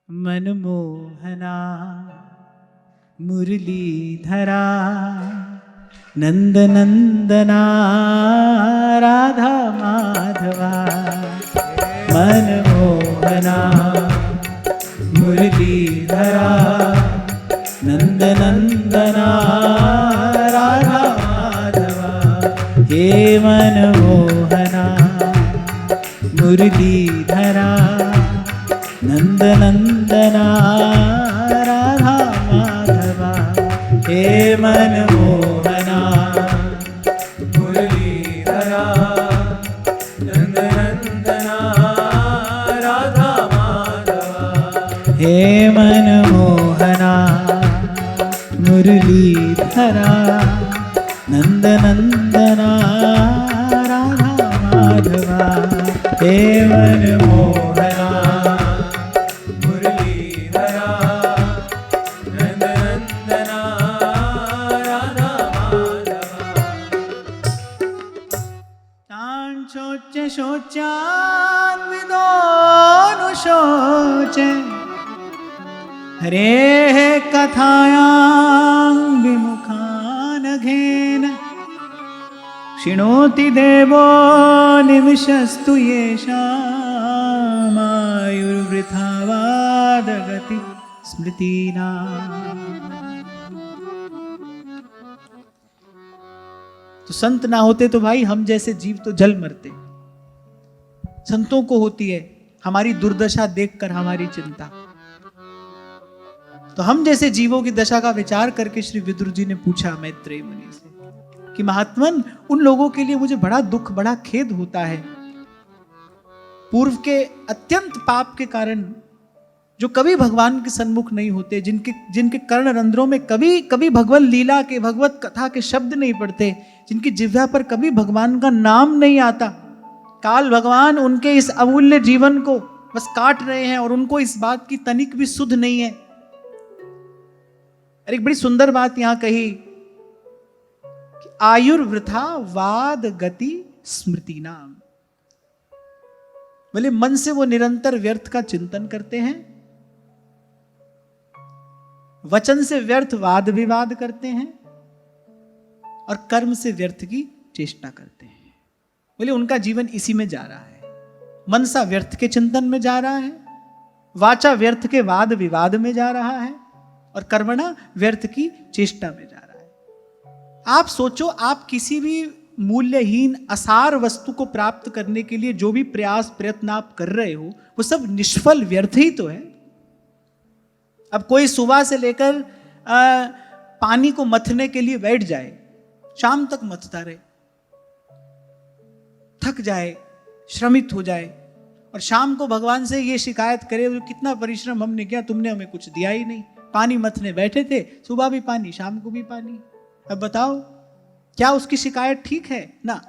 मनमोहना मुरलीधरा नंदनंदना राधा माधवा। मनमोहना मुरलीधरा नंदनंदना राधा माधवा। हे मनमोहना मुरलीधरा नंदनंदना राधा माधवा। हे मनमोहना मुरलीधरा नंदनंदना राधा माधवा। हे मनमोहना मुरलीधरा नंदनंदना राधा माधवा। हे मनमोहना मुरलीधरा नंदनंदना राधा माधवा। शोच शोचान्विदोऽनुशोचे हरेः कथायां विमुखानघेन। शृणोति देवो निमिषस्तु येषामायुर्वृथा वादगति स्मृतिना। तो संत ना होते तो भाई हम जैसे जीव तो जल मरते। संतों को होती है हमारी दुर्दशा देखकर हमारी चिंता। तो हम जैसे जीवों की दशा का विचार करके श्री विदुर जी ने पूछा मैत्रेय मुनि से कि महात्मन, उन लोगों के लिए मुझे बड़ा दुख, बड़ा खेद होता है, पूर्व के अत्यंत पाप के कारण, जो कभी भगवान के सन्मुख नहीं होते, जिनके कर्ण रंध्रों में कभी कभी भगवत लीला के, भगवत कथा के शब्द नहीं पड़ते, जिनकी जिह्वा पर कभी भगवान का नाम नहीं आता। काल भगवान उनके इस अमूल्य जीवन को बस काट रहे हैं और उनको इस बात की तनिक भी सुध नहीं है। और एक बड़ी सुंदर बात यहां कही कि आयुर्वृथा वाद गति स्मृति नाम। बोले मन से वो निरंतर व्यर्थ का चिंतन करते हैं, वचन से व्यर्थ वाद विवाद करते हैं और कर्म से व्यर्थ की चेष्टा करते हैं। बोले उनका जीवन इसी में जा रहा है। मनसा व्यर्थ के चिंतन में जा रहा है, वाचा व्यर्थ के वाद विवाद में जा रहा है और कर्मणा व्यर्थ की चेष्टा में जा रहा है। आप सोचो, आप किसी भी मूल्यहीन असार वस्तु को प्राप्त करने के लिए जो भी प्रयास प्रयत्न आप कर रहे हो, वो सब निष्फल व्यर्थ ही तो है। अब कोई सुबह से लेकर पानी को मथने के लिए बैठ जाए, शाम तक मथता रहे, थक जाए, श्रमित हो जाए और शाम को भगवान से ये शिकायत करे कितना परिश्रम हमने किया, तुमने हमें कुछ दिया ही नहीं। पानी मथने बैठे थे, सुबह भी पानी, शाम को भी पानी। अब बताओ क्या उसकी शिकायत ठीक है? ना।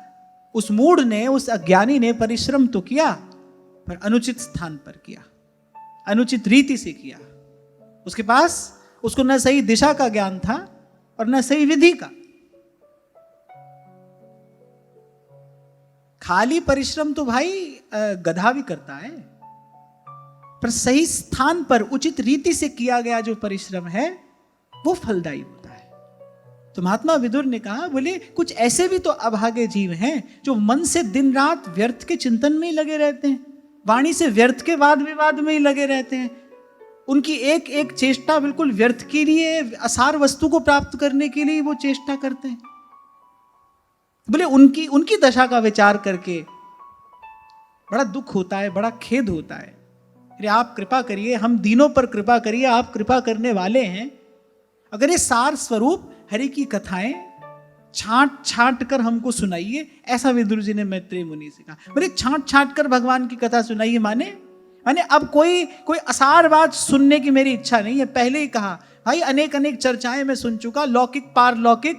उस मूढ़ ने, उस अज्ञानी ने परिश्रम तो किया पर अनुचित स्थान पर किया, अनुचित रीति से किया। उसके पास उसको न सही दिशा का ज्ञान था और न सही विधि का। खाली परिश्रम तो भाई गधा भी करता है, पर सही स्थान पर उचित रीति से किया गया जो परिश्रम है वो फलदायी होता है। तो महात्मा विदुर ने कहा, बोले कुछ ऐसे भी तो अभागे जीव हैं जो मन से दिन रात व्यर्थ के चिंतन में ही लगे रहते हैं, वाणी से व्यर्थ के वाद विवाद में ही लगे रहते हैं। उनकी एक एक चेष्टा बिल्कुल व्यर्थ के लिए, असार वस्तु को प्राप्त करने के लिए वो चेष्टा करते हैं। बोले उनकी दशा का विचार करके बड़ा दुख होता है, बड़ा खेद होता है। अरे आप कृपा करिए, हम दीनों पर कृपा करिए, आप कृपा करने वाले हैं। अगर ये सार स्वरूप हरि की कथाएं छांट छांट कर हमको सुनाइए, ऐसा विदुर जी ने मैत्रेय मुनि से कहा। बोले छांट छांट कर भगवान की कथा सुनाइए माने अब कोई असार बात सुनने की मेरी इच्छा नहीं है। पहले ही कहा भाई, अनेक अनेक चर्चाएं मैं सुन चुका, लौकिक पारलौकिक,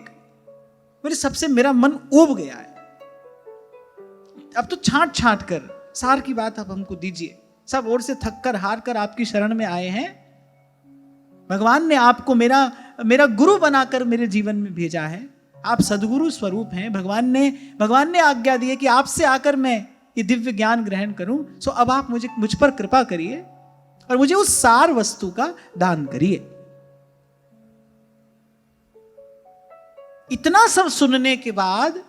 बोले सबसे मेरा मन ऊब गया है। अब तो छांट छांट कर सार की बात अब हमको दीजिए। सब ओर से थक कर हार कर आपकी शरण में आए हैं। भगवान ने आपको मेरा गुरु बनाकर मेरे जीवन में भेजा है। आप सदगुरु स्वरूप हैं। भगवान ने आज्ञा दी है कि आपसे आकर मैं ये दिव्य ज्ञान ग्रहण करूं। सो अब आप मुझ पर कृपा करिए और मुझे उस सार वस्तु का दान करिए। इतना सब सुनने के बाद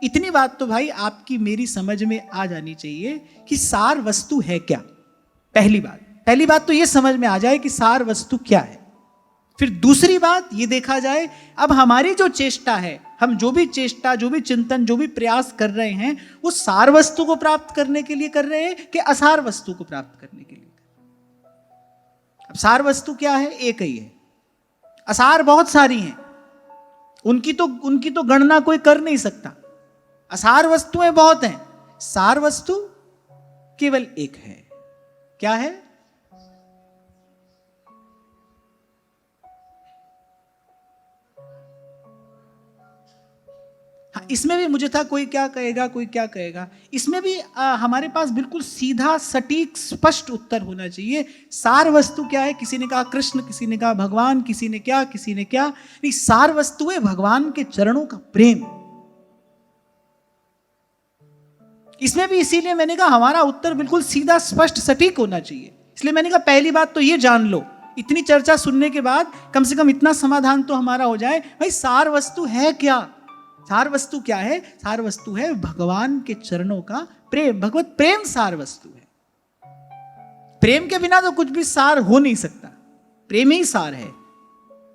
इतनी बात तो भाई आपकी मेरी समझ में आ जानी चाहिए कि सार वस्तु है क्या। पहली बात तो यह समझ में आ जाए कि सार वस्तु क्या है। फिर दूसरी बात ये देखा जाए, अब हमारी जो चेष्टा है, हम जो भी चेष्टा, जो भी चिंतन, जो भी प्रयास कर रहे हैं, वो सार वस्तु को प्राप्त करने के लिए कर रहे हैं कि असार वस्तु को प्राप्त करने के लिए। अब सार वस्तु क्या है? एक ही है। असार बहुत सारी हैं, उनकी तो गणना कोई कर नहीं सकता। असार वस्तुएं बहुत हैं, सार वस्तु केवल एक है। क्या है? हाँ, इसमें भी मुझे था कोई क्या कहेगा। इसमें भी हमारे पास बिल्कुल सीधा सटीक स्पष्ट उत्तर होना चाहिए। सार वस्तु क्या है? किसी ने कहा कृष्ण, किसी ने कहा भगवान, किसी ने क्या नहीं, सार वस्तु है भगवान के चरणों का प्रेम। इसमें भी इसीलिए मैंने कहा हमारा उत्तर बिल्कुल सीधा स्पष्ट सटीक होना चाहिए। इसलिए मैंने कहा पहली बात तो ये जान लो, इतनी चर्चा सुनने के बाद कम से कम इतना समाधान तो हमारा हो जाए, भाई सार वस्तु है क्या? सार वस्तु क्या है? सार वस्तु है भगवान के चरणों का प्रेम। भगवत प्रेम सार वस्तु है। प्रेम के बिना तो कुछ भी सार हो नहीं सकता। प्रेम ही सार है।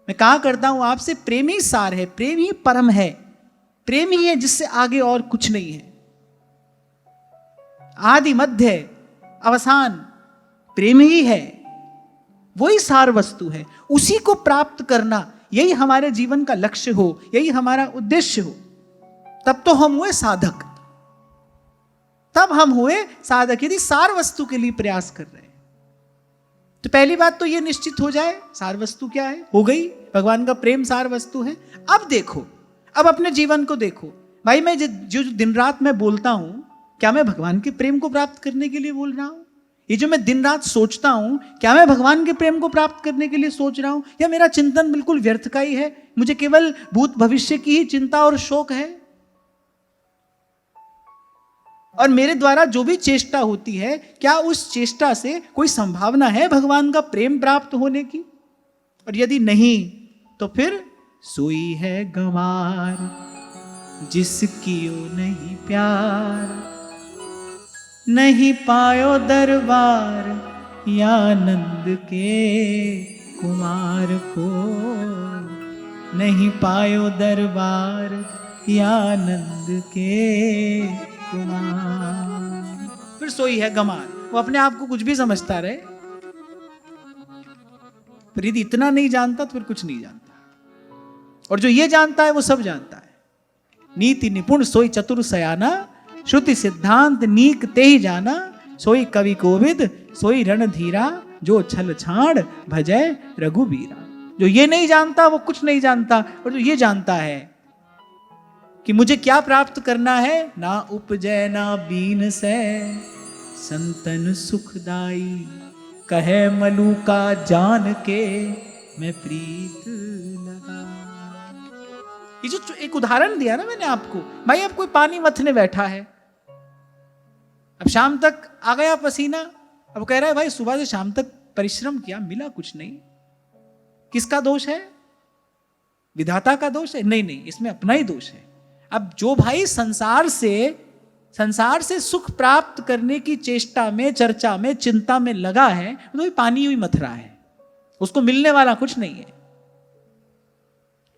मैं कहा करता हूं आपसे, प्रेम ही सार है, प्रेम ही परम है, प्रेम ही है जिससे आगे और कुछ नहीं है। आदि मध्य अवसान प्रेम ही है, वही सार वस्तु है। उसी को प्राप्त करना, यही हमारे जीवन का लक्ष्य हो, यही हमारा उद्देश्य हो, तब तो हम हुए साधक। यदि सार वस्तु के लिए प्रयास कर रहे हैं तो पहली बात तो यह निश्चित हो जाए सार वस्तु क्या है। हो गई, भगवान का प्रेम सार वस्तु है। अब देखो, अब अपने जीवन को देखो भाई, मैं जो दिन रात मैं बोलता हूं, क्या मैं भगवान के प्रेम को प्राप्त करने के लिए बोल रहा हूं? ये जो मैं दिन रात सोचता हूं, क्या मैं भगवान के प्रेम को प्राप्त करने के लिए सोच रहा हूं, या मेरा चिंतन बिल्कुल व्यर्थ का ही है? मुझे केवल भूत भविष्य की ही चिंता और शोक है, और मेरे द्वारा जो भी चेष्टा होती है, क्या उस चेष्टा से कोई संभावना है भगवान का प्रेम प्राप्त होने की? और यदि नहीं, तो फिर सोई है गंवार जिसकी ओ नहीं प्यार, नहीं पायो दरबार या नंद के कुमार को, नहीं पायो दरबार या नंद के कुमार। फिर सोई है गंवार, वो अपने आप को कुछ भी समझता रहे, फिर यदि इतना नहीं जानता तो फिर कुछ नहीं जानता, और जो ये जानता है वो सब जानता है। नीति निपुण सोई चतुर सयाना, श्रुति सिद्धांत नीक ते ही जाना, सोई कवि कोविद सोई रणधीरा, जो छल छाड़ भजय रघुबीरा। जो ये नहीं जानता वो कुछ नहीं जानता, और जो ये जानता है कि मुझे क्या प्राप्त करना है, ना उपजय ना बीन से संतन सुखदाई, कहे मलू का जान के मैं प्रीत लगा। ये जो एक उदाहरण दिया ना मैंने आपको, भाई अब कोई पानी मथने बैठा है, अब शाम तक आ गया पसीना, अब कह रहा है भाई सुबह से शाम तक परिश्रम किया, मिला कुछ नहीं। किसका दोष है? विधाता का दोष है? नहीं, इसमें अपना ही दोष है। अब जो भाई संसार से सुख प्राप्त करने की चेष्टा में, चर्चा में, चिंता में लगा है, तो भी पानी ही मथ रहा है, उसको मिलने वाला कुछ नहीं है।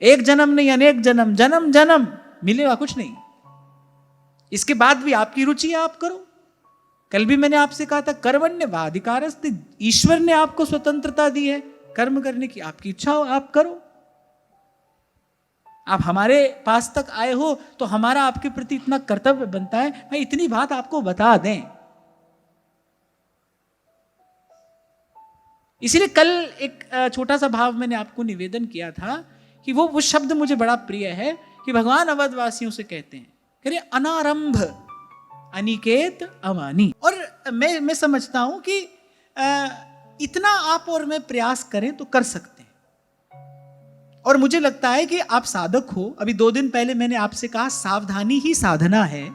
एक जन्म नहीं, अनेक जन्म, जन्म जन्म मिलेगा कुछ नहीं। इसके बाद भी आपकी रुचि है, आप करो। कल भी मैंने आपसे कहा था, कर्मण्येवाधिकारस्ते, ईश्वर ने आपको स्वतंत्रता दी है कर्म करने की, आपकी इच्छा हो आप करो। आप हमारे पास तक आए हो तो हमारा आपके प्रति इतना कर्तव्य बनता है, भाई इतनी बात आपको बता दें। इसीलिए कल एक छोटा सा भाव मैंने आपको निवेदन किया था कि वो शब्द मुझे बड़ा प्रिय है कि भगवान अवधवासियों से कहते हैं, कह रहे अनारंभ अनिकेत अमानी। और मैं समझता हूं कि इतना आप और मैं प्रयास करें तो कर सकते हैं। और मुझे लगता है कि आप साधक हो, अभी 2 दिन पहले मैंने आपसे कहा सावधानी ही साधना है,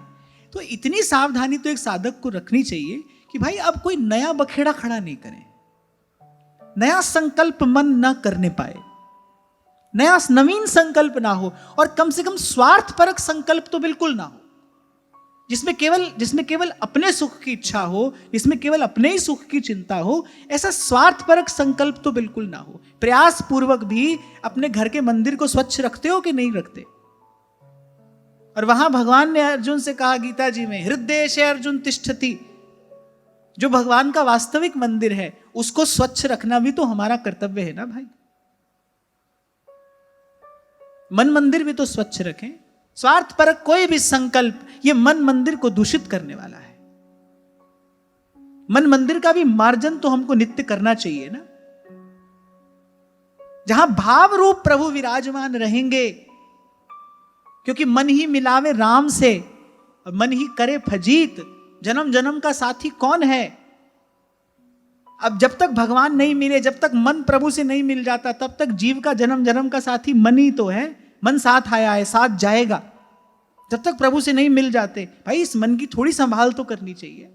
तो इतनी सावधानी तो एक साधक को रखनी चाहिए कि भाई अब कोई नया बखेड़ा खड़ा नहीं करें। नया संकल्प मन न करने पाए, नया नवीन संकल्प ना हो, और कम से कम स्वार्थपरक संकल्प तो बिल्कुल ना हो, जिसमें केवल अपने सुख की इच्छा हो, जिसमें केवल अपने ही सुख की चिंता हो, ऐसा स्वार्थपरक संकल्प तो बिल्कुल ना हो। प्रयास पूर्वक भी अपने घर के मंदिर को स्वच्छ रखते हो कि नहीं रखते? और वहां भगवान ने अर्जुन से कहा गीता जी में, हृदय से अर्जुन तिष्ठति, जो भगवान का वास्तविक मंदिर है उसको स्वच्छ रखना भी तो हमारा कर्तव्य है ना भाई। मन मंदिर भी तो स्वच्छ रखें। स्वार्थपरक कोई भी संकल्प ये मन मंदिर को दूषित करने वाला है। मन मंदिर का भी मार्जन तो हमको नित्य करना चाहिए ना। जहां भाव रूप प्रभु विराजमान रहेंगे, क्योंकि मन ही मिलावे राम से और मन ही करे फजीत, जन्म जन्म का साथी कौन है? अब जब तक भगवान नहीं मिले, जब तक मन प्रभु से नहीं मिल जाता, तब तक जीव का जन्म जन्म का साथी मन ही तो है। मन साथ आया है, साथ जाएगा। जब तक प्रभु से नहीं मिल जाते, भाई इस मन की थोड़ी संभाल तो करनी चाहिए।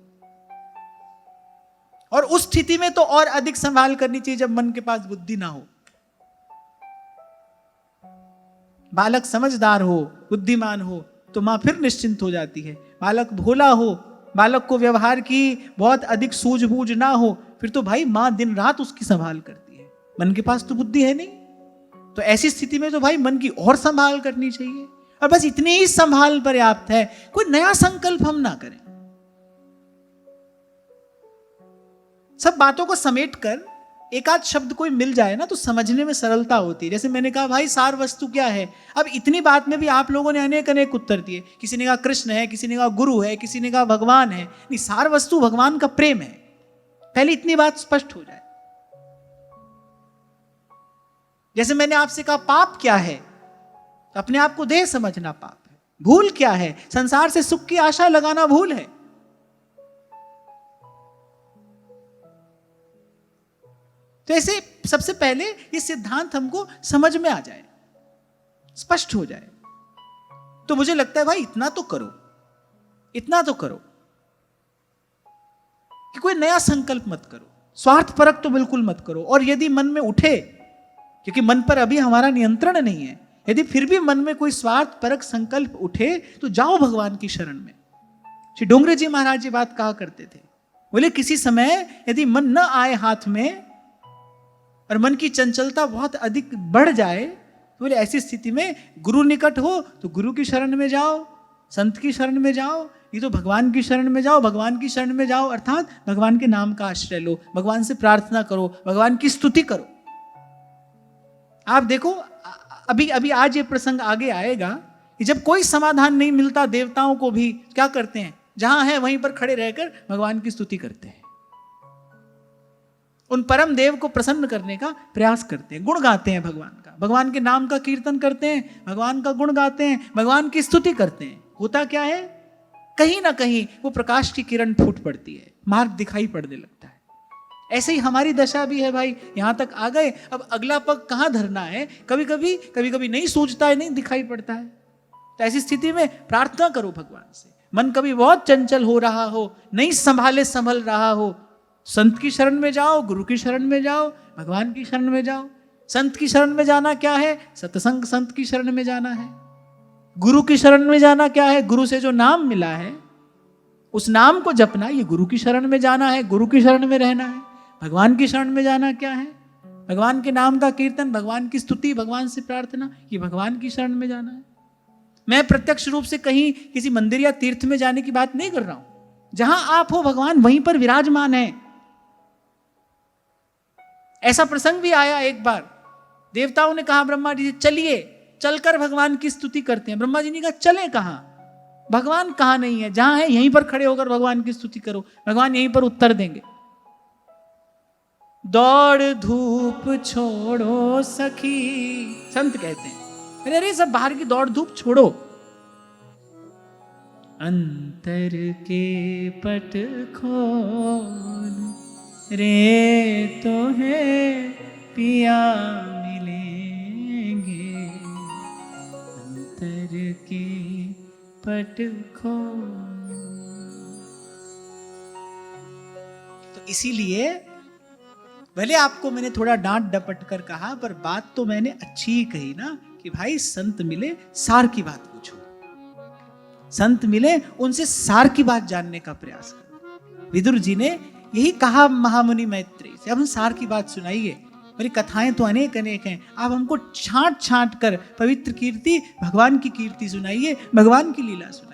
और उस स्थिति में तो और अधिक संभाल करनी चाहिए जब मन के पास बुद्धि ना हो। बालक समझदार हो, बुद्धिमान हो, तो मां फिर निश्चिंत हो जाती है। बालक भोला हो, बालक को व्यवहार की बहुत अधिक सूझबूझ ना हो, फिर तो भाई मां दिन रात उसकी संभाल करती है। मन के पास तो बुद्धि है नहीं, तो ऐसी स्थिति में तो भाई मन की और संभाल करनी चाहिए। और बस इतनी ही संभाल पर्याप्त है, कोई नया संकल्प हम ना करें। सब बातों को समेट कर एक आध शब्द कोई मिल जाए ना, तो समझने में सरलता होती है। जैसे मैंने कहा भाई सार वस्तु क्या है, अब इतनी बात में भी आप लोगों ने अनेक अनेक उत्तर दिए। किसी ने कहा कृष्ण है, किसी ने कहा गुरु है, किसी ने कहा भगवान है। नहीं, सार वस्तु भगवान का प्रेम है। पहले इतनी बात स्पष्ट हो जाए। जैसे मैंने आपसे कहा पाप क्या है, तो अपने आप को देह समझना पाप है। भूल क्या है, संसार से सुख की आशा लगाना भूल है। तो ऐसे सबसे पहले ये सिद्धांत हमको समझ में आ जाए, स्पष्ट हो जाए। तो मुझे लगता है भाई इतना तो करो, इतना तो करो कि कोई नया संकल्प मत करो, स्वार्थपरक तो बिल्कुल मत करो। और यदि मन में उठे, क्योंकि मन पर अभी हमारा नियंत्रण नहीं है, यदि फिर भी मन में कोई स्वार्थपरक संकल्प उठे तो जाओ भगवान की शरण में। श्री डोंगरे जी महाराज जी बात कहा करते थे, बोले किसी समय यदि मन न आए हाथ में और मन की चंचलता बहुत अधिक बढ़ जाए, तो बोले ऐसी स्थिति में गुरु निकट हो तो गुरु की शरण में जाओ, संत की शरण में जाओ, ये तो भगवान की शरण में जाओ। भगवान की शरण में जाओ अर्थात भगवान के नाम का आश्रय लो, भगवान से प्रार्थना करो, भगवान की स्तुति करो। आप देखो अभी अभी आज ये प्रसंग आगे आएगा कि जब कोई समाधान नहीं मिलता, देवताओं को भी क्या करते हैं, जहां है वहीं पर खड़े रहकर भगवान की स्तुति करते हैं, उन परम देव को प्रसन्न करने का प्रयास करते हैं, गुण गाते हैं भगवान का, भगवान के नाम का कीर्तन करते हैं, भगवान का गुण गाते हैं, भगवान की स्तुति करते हैं। होता क्या है, कहीं ना कहीं वो प्रकाश की किरण फूट पड़ती है, मार्ग दिखाई पड़ने लगता है। ऐसे ही हमारी दशा भी है भाई। यहां तक आ गए, अब अगला पग कहां धरना है, कभी कभी नहीं सूझता है, नहीं दिखाई पड़ता है। तो ऐसी स्थिति में प्रार्थना करो भगवान से। मन कभी बहुत चंचल हो रहा हो, नहीं संभल रहा हो, संत की शरण में जाओ, गुरु की शरण में जाओ, भगवान की शरण में जाओ। संत की शरण में जाना क्या है, सत्संग संत की शरण में जाना है। गुरु की शरण में जाना क्या है, गुरु से जो नाम मिला है उस नाम को जपना, ये गुरु की शरण में जाना है, गुरु की शरण में रहना है। भगवान की शरण में जाना क्या है, भगवान के नाम का कीर्तन, भगवान की स्तुति, भगवान से प्रार्थना, ये भगवान की शरण में जाना है। मैं प्रत्यक्ष रूप से कहीं किसी मंदिर या तीर्थ में जाने की बात नहीं कर रहा हूं। जहां आप हो भगवान वहीं पर विराजमान है। ऐसा प्रसंग भी आया एक बार, देवताओं ने कहा ब्रह्मा जी से चलिए, चलकर भगवान की स्तुति करते हैं। ब्रह्मा जी ने कहा चले कहां, भगवान कहां नहीं है, जहां है यहीं पर खड़े होकर भगवान की स्तुति करो, भगवान यहीं पर उत्तर देंगे। दौड़ धूप छोड़ो सखी, संत कहते हैं, अरे सब बाहर की दौड़ धूप छोड़ो, अंतर के पट खोल रे तो है पिया मिलेंगे, अंतर के पट खोल। तो इसीलिए भले आपको मैंने थोड़ा डांट डपट कर कहा, पर बात तो मैंने अच्छी ही कही ना, कि भाई संत मिले सार की बात पूछो, संत मिले उनसे सार की बात जानने का प्रयास करो। विदुर जी ने यही कहा महामुनि मैत्रेय से, अब हम सार की बात सुनाइए, मेरी कथाएं तो अनेक अनेक हैं, आप हमको छांट छांट कर पवित्र कीर्ति, भगवान की कीर्ति सुनाइए, भगवान की लीला सुनाइए,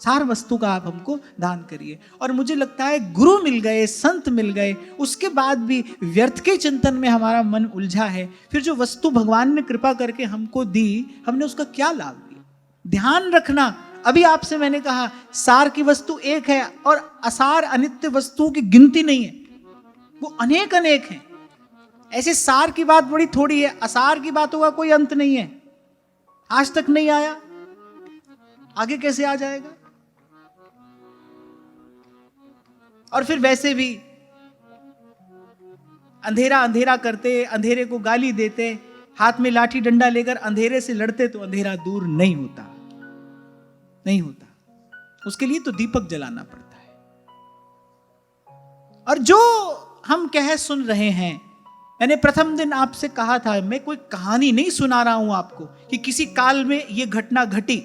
सार वस्तु का आप हमको दान करिए। और मुझे लगता है गुरु मिल गए, संत मिल गए, उसके बाद भी व्यर्थ के चिंतन में हमारा मन उलझा है, फिर जो वस्तु भगवान ने कृपा करके हमको दी, हमने उसका क्या लाभ लिया? ध्यान रखना, अभी आपसे मैंने कहा सार की वस्तु एक है और असार अनित्य वस्तुओं की गिनती नहीं है, वो अनेक अनेक हैं। ऐसे सार की बात बड़ी थोड़ी है, असार की बातों का कोई अंत नहीं है। आज तक नहीं आया, आगे कैसे आ जाएगा? और फिर वैसे भी अंधेरा अंधेरा करते, अंधेरे को गाली देते, हाथ में लाठी डंडा लेकर अंधेरे से लड़ते, तो अंधेरा दूर नहीं होता, नहीं होता। उसके लिए तो दीपक जलाना पड़ता है। और जो हम कह सुन रहे हैं, मैंने प्रथम दिन आपसे कहा था, मैं कोई कहानी नहीं सुना रहा हूं आपको कि किसी काल में यह घटना घटी।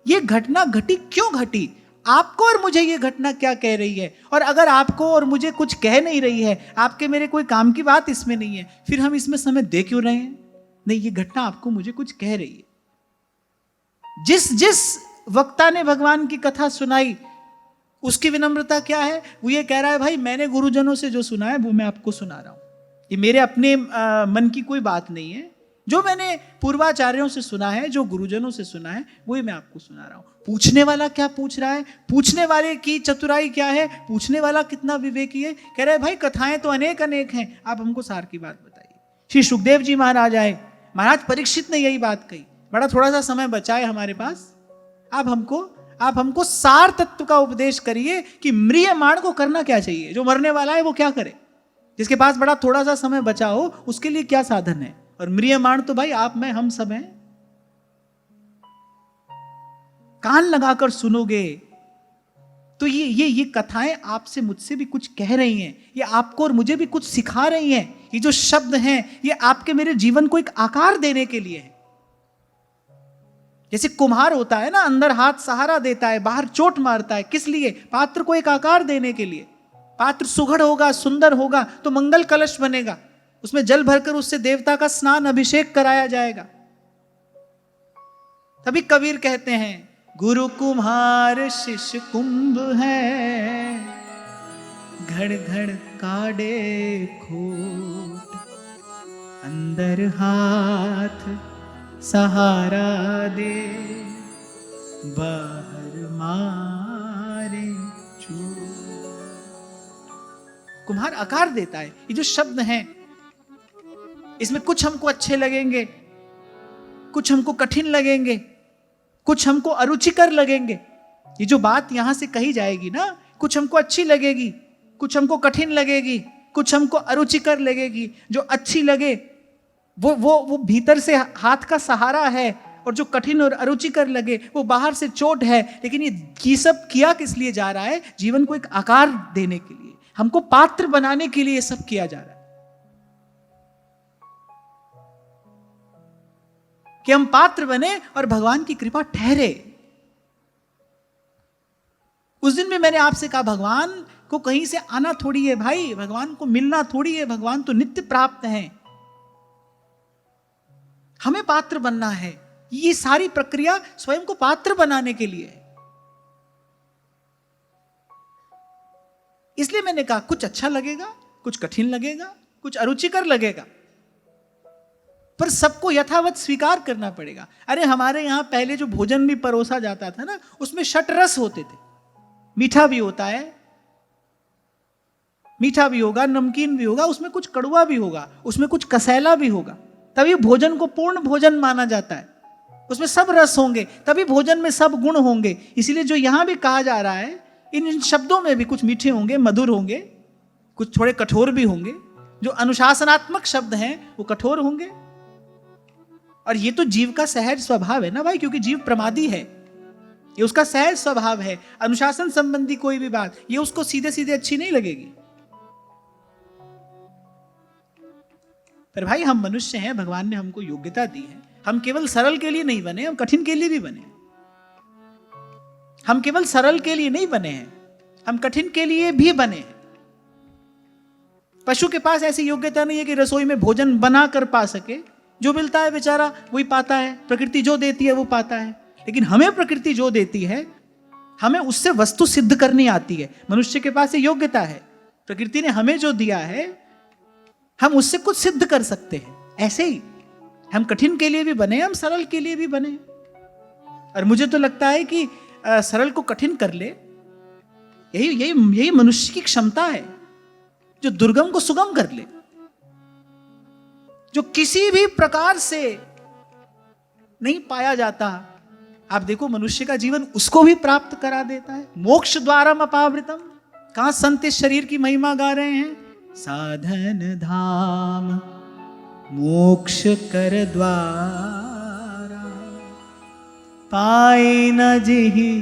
यह घटना घटी क्यों घटी, आपको और मुझे ये घटना क्या कह रही है, और अगर आपको और मुझे कुछ कह नहीं रही है, आपके मेरे कोई काम की बात इसमें नहीं है, फिर हम इसमें समय दे क्यों रहे हैं? नहीं, ये घटना आपको मुझे कुछ कह रही है। जिस जिस वक्ता ने भगवान की कथा सुनाई, उसकी विनम्रता क्या है? वो ये कह रहा है, भाई मैंने गुरुजनों से जो सुना है वो मैं आपको सुना रहा हूं, ये मेरे अपने मन की कोई बात नहीं है, जो मैंने पूर्वाचार्यों से सुना है, जो गुरुजनों से सुना है, वही मैं आपको सुना रहा हूं। पूछने वाला क्या पूछ रहा है, पूछने वाले की चतुराई क्या है, पूछने वाला कितना विवेकी है। कह रहे भाई कथाएं तो अनेक अनेक हैं, आप हमको सार की बात बताइए। श्री सुखदेव जी महाराज आए, महाराज परीक्षित ने यही बात कही, बड़ा थोड़ा सा समय बचा है हमारे पास, आप हमको सार तत्व का उपदेश करिए कि म्रियमाण को करना क्या चाहिए, जो मरने वाला है वो क्या करे, जिसके पास बड़ा थोड़ा सा समय बचा हो उसके लिए क्या साधन है। और म्रियमाण तो भाई आप मैं हम सब हैं। कान लगाकर सुनोगे तो ये कथाएं आपसे मुझसे भी कुछ कह रही हैं, ये आपको और मुझे भी कुछ सिखा रही हैं। ये जो शब्द हैं ये आपके मेरे जीवन को एक आकार देने के लिए है। जैसे कुम्हार होता है ना, अंदर हाथ सहारा देता है, बाहर चोट मारता है, किस लिए? पात्र को एक आकार देने के लिए। पात्र सुघड़ होगा, सुंदर होगा तो मंगल कलश बनेगा, उसमें जल भरकर उससे देवता का स्नान अभिषेक कराया जाएगा। तभी कबीर कहते हैं, गुरु कुम्हार शिष्य कुंभ है, घड़ घड़ काढ़े खोट, अंदर हाथ सहारा दे, बाहर मारे चोट। कुम्हार आकार देता है। ये जो शब्द हैं इसमें कुछ हमको अच्छे लगेंगे, कुछ हमको कठिन लगेंगे, कुछ हमको अरुचिकर लगेंगे। ये जो बात यहां से कही जाएगी ना, कुछ हमको अच्छी लगेगी, कुछ हमको कठिन लगेगी, कुछ हमको अरुचिकर लगेगी। जो अच्छी लगे वो भीतर से हाथ का सहारा है, और जो कठिन और अरुचिकर लगे वो बाहर से चोट है। लेकिन ये सब किया किस लिए जा रहा है? जीवन को एक आकार देने के लिए, हमको पात्र बनाने के लिए ये सब किया जा रहा है, कि हम पात्र बने और भगवान की कृपा ठहरे। उस दिन में मैंने आपसे कहा, भगवान को कहीं से आना थोड़ी है भाई, भगवान को मिलना थोड़ी है, भगवान तो नित्य प्राप्त हैं, हमें पात्र बनना है। ये सारी प्रक्रिया स्वयं को पात्र बनाने के लिए है। इसलिए मैंने कहा कुछ अच्छा लगेगा, कुछ कठिन लगेगा, कुछ अरुचिकर लगेगा, पर सबको यथावत स्वीकार करना पड़ेगा। अरे हमारे यहां पहले जो भोजन भी परोसा जाता था ना, उसमें षट रस होते थे। मीठा भी होता है, मीठा भी होगा, नमकीन भी होगा, उसमें कुछ कड़वा भी होगा, उसमें कुछ कसैला भी होगा, तभी भोजन को पूर्ण भोजन माना जाता है। उसमें सब रस होंगे, तभी भोजन में सब गुण होंगे। इसीलिए जो यहां भी कहा जा रहा है, इन शब्दों में भी कुछ मीठे होंगे, मधुर होंगे, कुछ थोड़े कठोर भी होंगे। जो अनुशासनात्मक शब्द हैं वो कठोर होंगे। और ये तो जीव का सहज स्वभाव है ना भाई, क्योंकि जीव प्रमादी है, ये उसका सहज स्वभाव है। अनुशासन संबंधी कोई भी बात ये उसको सीधे सीधे अच्छी नहीं लगेगी। पर भाई हम मनुष्य हैं, भगवान ने हमको योग्यता दी है। हम केवल सरल के लिए नहीं बने, हम कठिन के लिए भी बने। हम केवल सरल के लिए नहीं बने हैं, हम कठिन के लिए भी बने हैं। पशु के पास ऐसी योग्यता नहीं है कि रसोई में भोजन बना कर पा सके। जो मिलता है बेचारा वही पाता है, प्रकृति जो देती है वो पाता है। लेकिन हमें प्रकृति जो देती है, हमें उससे वस्तु सिद्ध करनी आती है। मनुष्य के पास ये योग्यता है, प्रकृति ने हमें जो दिया है हम उससे कुछ सिद्ध कर सकते हैं। ऐसे ही हम कठिन के लिए भी बने, हम सरल के लिए भी बने। और मुझे तो लगता है कि सरल को कठिन कर ले, यही यही यही मनुष्य की क्षमता है, जो दुर्गम को सुगम कर ले, जो किसी भी प्रकार से नहीं पाया जाता। आप देखो मनुष्य का जीवन उसको भी प्राप्त करा देता है। मोक्ष द्वारम अपावृतम, कहां संत इस शरीर की महिमा गा रहे हैं। साधन धाम मोक्ष कर द्वारा, पाए न जिहि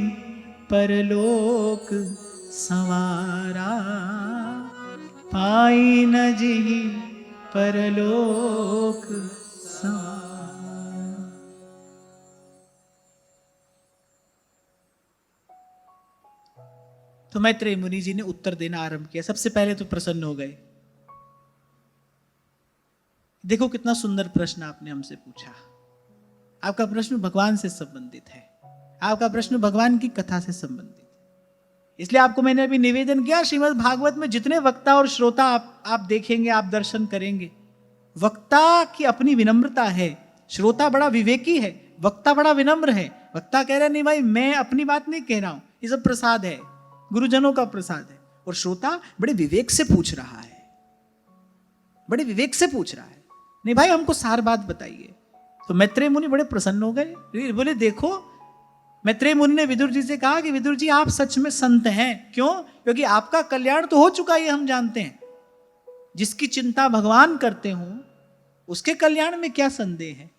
परलोक संवारा, पाई न जिहि परलोक संवारा। तो मैत्रेय मुनि जी ने उत्तर देना आरंभ किया। सबसे पहले तो प्रसन्न हो गए। देखो कितना सुंदर प्रश्न आपने हमसे पूछा। आपका प्रश्न भगवान से संबंधित है, आपका प्रश्न भगवान की कथा से संबंधित है। इसलिए आपको मैंने अभी निवेदन किया, श्रीमद् भागवत में जितने वक्ता और श्रोता आप देखेंगे, आप दर्शन करेंगे, वक्ता की अपनी विनम्रता है, श्रोता बड़ा विवेकी है, वक्ता बड़ा विनम्र है। वक्ता कह रहा नहीं भाई मैं अपनी बात नहीं कह रहा हूं, ये सब प्रसाद है, गुरुजनों का प्रसाद है। और श्रोता बड़े विवेक से पूछ रहा है, बड़े विवेक से पूछ रहा है, नहीं भाई हमको सार बात बताइए। तो मैत्रेय मुनि बड़े प्रसन्न हो गए, बोले देखो। मैत्रेय मुनि ने विदुर जी से कहा कि विदुर जी आप सच में संत हैं। क्यों? क्योंकि आपका कल्याण तो हो चुका है, ये हम जानते हैं। जिसकी चिंता भगवान करते हो उसके कल्याण में क्या संदेह है।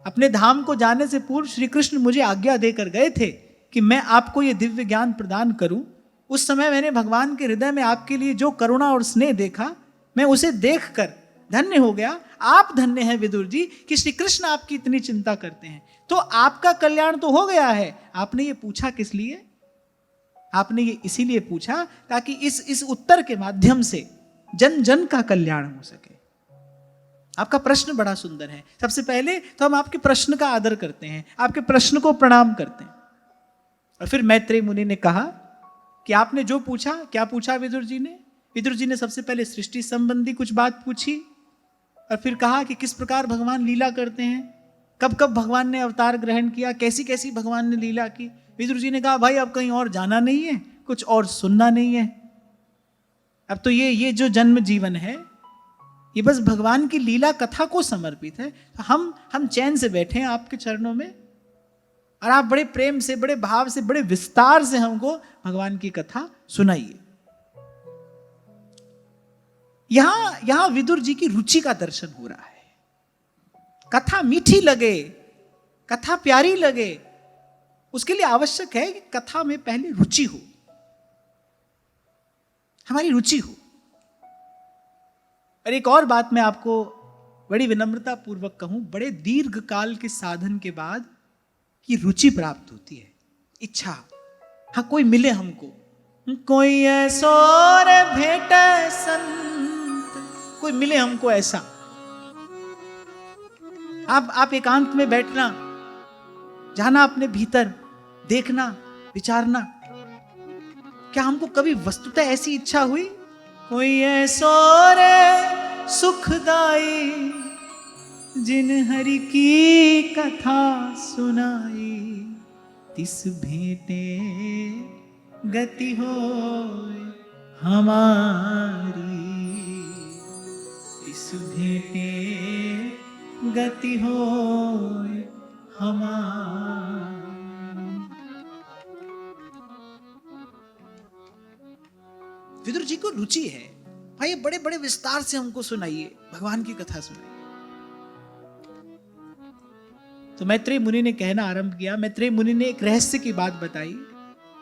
अपने धाम को जाने से पूर्व श्री कृष्ण मुझे आज्ञा देकर गए थे कि मैं आपको ये दिव्य ज्ञान प्रदान करूं। उस समय मैंने भगवान के हृदय में आपके लिए जो करुणा और स्नेह देखा, मैं उसे देखकर धन्य हो गया। आप धन्य हैं विदुर जी कि श्री कृष्ण आपकी इतनी चिंता करते हैं। तो आपका कल्याण तो हो गया है। आपने ये पूछा किस लिए? आपने ये इसीलिए पूछा ताकि इस उत्तर के माध्यम से जन जन का कल्याण हो सके। आपका प्रश्न बड़ा सुंदर है। सबसे पहले तो हम आपके प्रश्न का आदर करते हैं, आपके प्रश्न को प्रणाम करते हैं। और फिर मैत्रेय मुनि ने कहा कि आपने जो पूछा, क्या पूछा विदुर जी ने? विदुर जी ने सबसे पहले सृष्टि संबंधी कुछ बात पूछी और फिर कहा कि किस प्रकार भगवान लीला करते हैं, कब कब भगवान ने अवतार ग्रहण किया, कैसी कैसी भगवान ने लीला की। विदुर जी ने कहा भाई अब कहीं और जाना नहीं है, कुछ और सुनना नहीं है। अब तो ये जो जन्म जीवन है ये बस भगवान की लीला कथा को समर्पित है। हम चैन से बैठे हैं आपके चरणों में और आप बड़े प्रेम से, बड़े भाव से, बड़े विस्तार से हमको भगवान की कथा सुनाइए। यहां विदुर जी की रुचि का दर्शन हो रहा है। कथा मीठी लगे, कथा प्यारी लगे, उसके लिए आवश्यक है कि कथा में पहले रुचि हो, हमारी रुचि हो। और एक और बात मैं आपको बड़ी विनम्रता पूर्वक कहूं, बड़े दीर्घ काल के साधन के बाद ये रुचि प्राप्त होती है, इच्छा। हाँ कोई मिले हमको, कोई ऐसो भेटे संत, कोई मिले हमको ऐसा। आप एकांत में बैठना, जाना अपने भीतर, देखना, विचारना। क्या हमको कभी वस्तुतः ऐसी इच्छा हुई? कोई ऐसो रे सुखदाई जिन हरि की कथा सुनाई, तिस भेंटे गति हो हमारी, तिस भेंटे गति हो हमारी। विदुर जी को रुचि है, भाई बड़े बड़े विस्तार से हमको सुनाइए, भगवान की कथा सुनाइए। तो मैत्रेय मुनि ने कहना आरंभ किया। मैत्रेय मुनि ने एक रहस्य की बात बताई।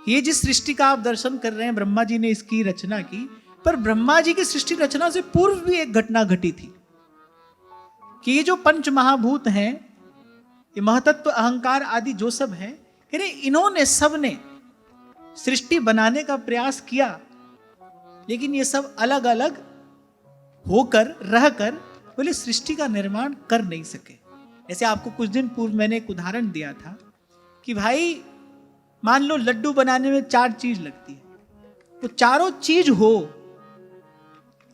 ये जिस सृष्टि का आप दर्शन कर रहे हैं, ब्रह्मा जी ने इसकी रचना की, पर ब्रह्मा जी की सृष्टि रचना से पूर्व भी एक घटना घटी थी। कि ये जो पंच महाभूत हैं, ये महतत्व, अहंकार आदि जो सब हैं, इन्होंने सबने सृष्टि बनाने का प्रयास किया, लेकिन ये सब अलग अलग होकर रहकर बोले सृष्टि का निर्माण कर नहीं सके। जैसे आपको कुछ दिन पूर्व मैंने एक उदाहरण दिया था कि भाई मान लो लड्डू बनाने में 4 चीज लगती है, तो चारों चीज हो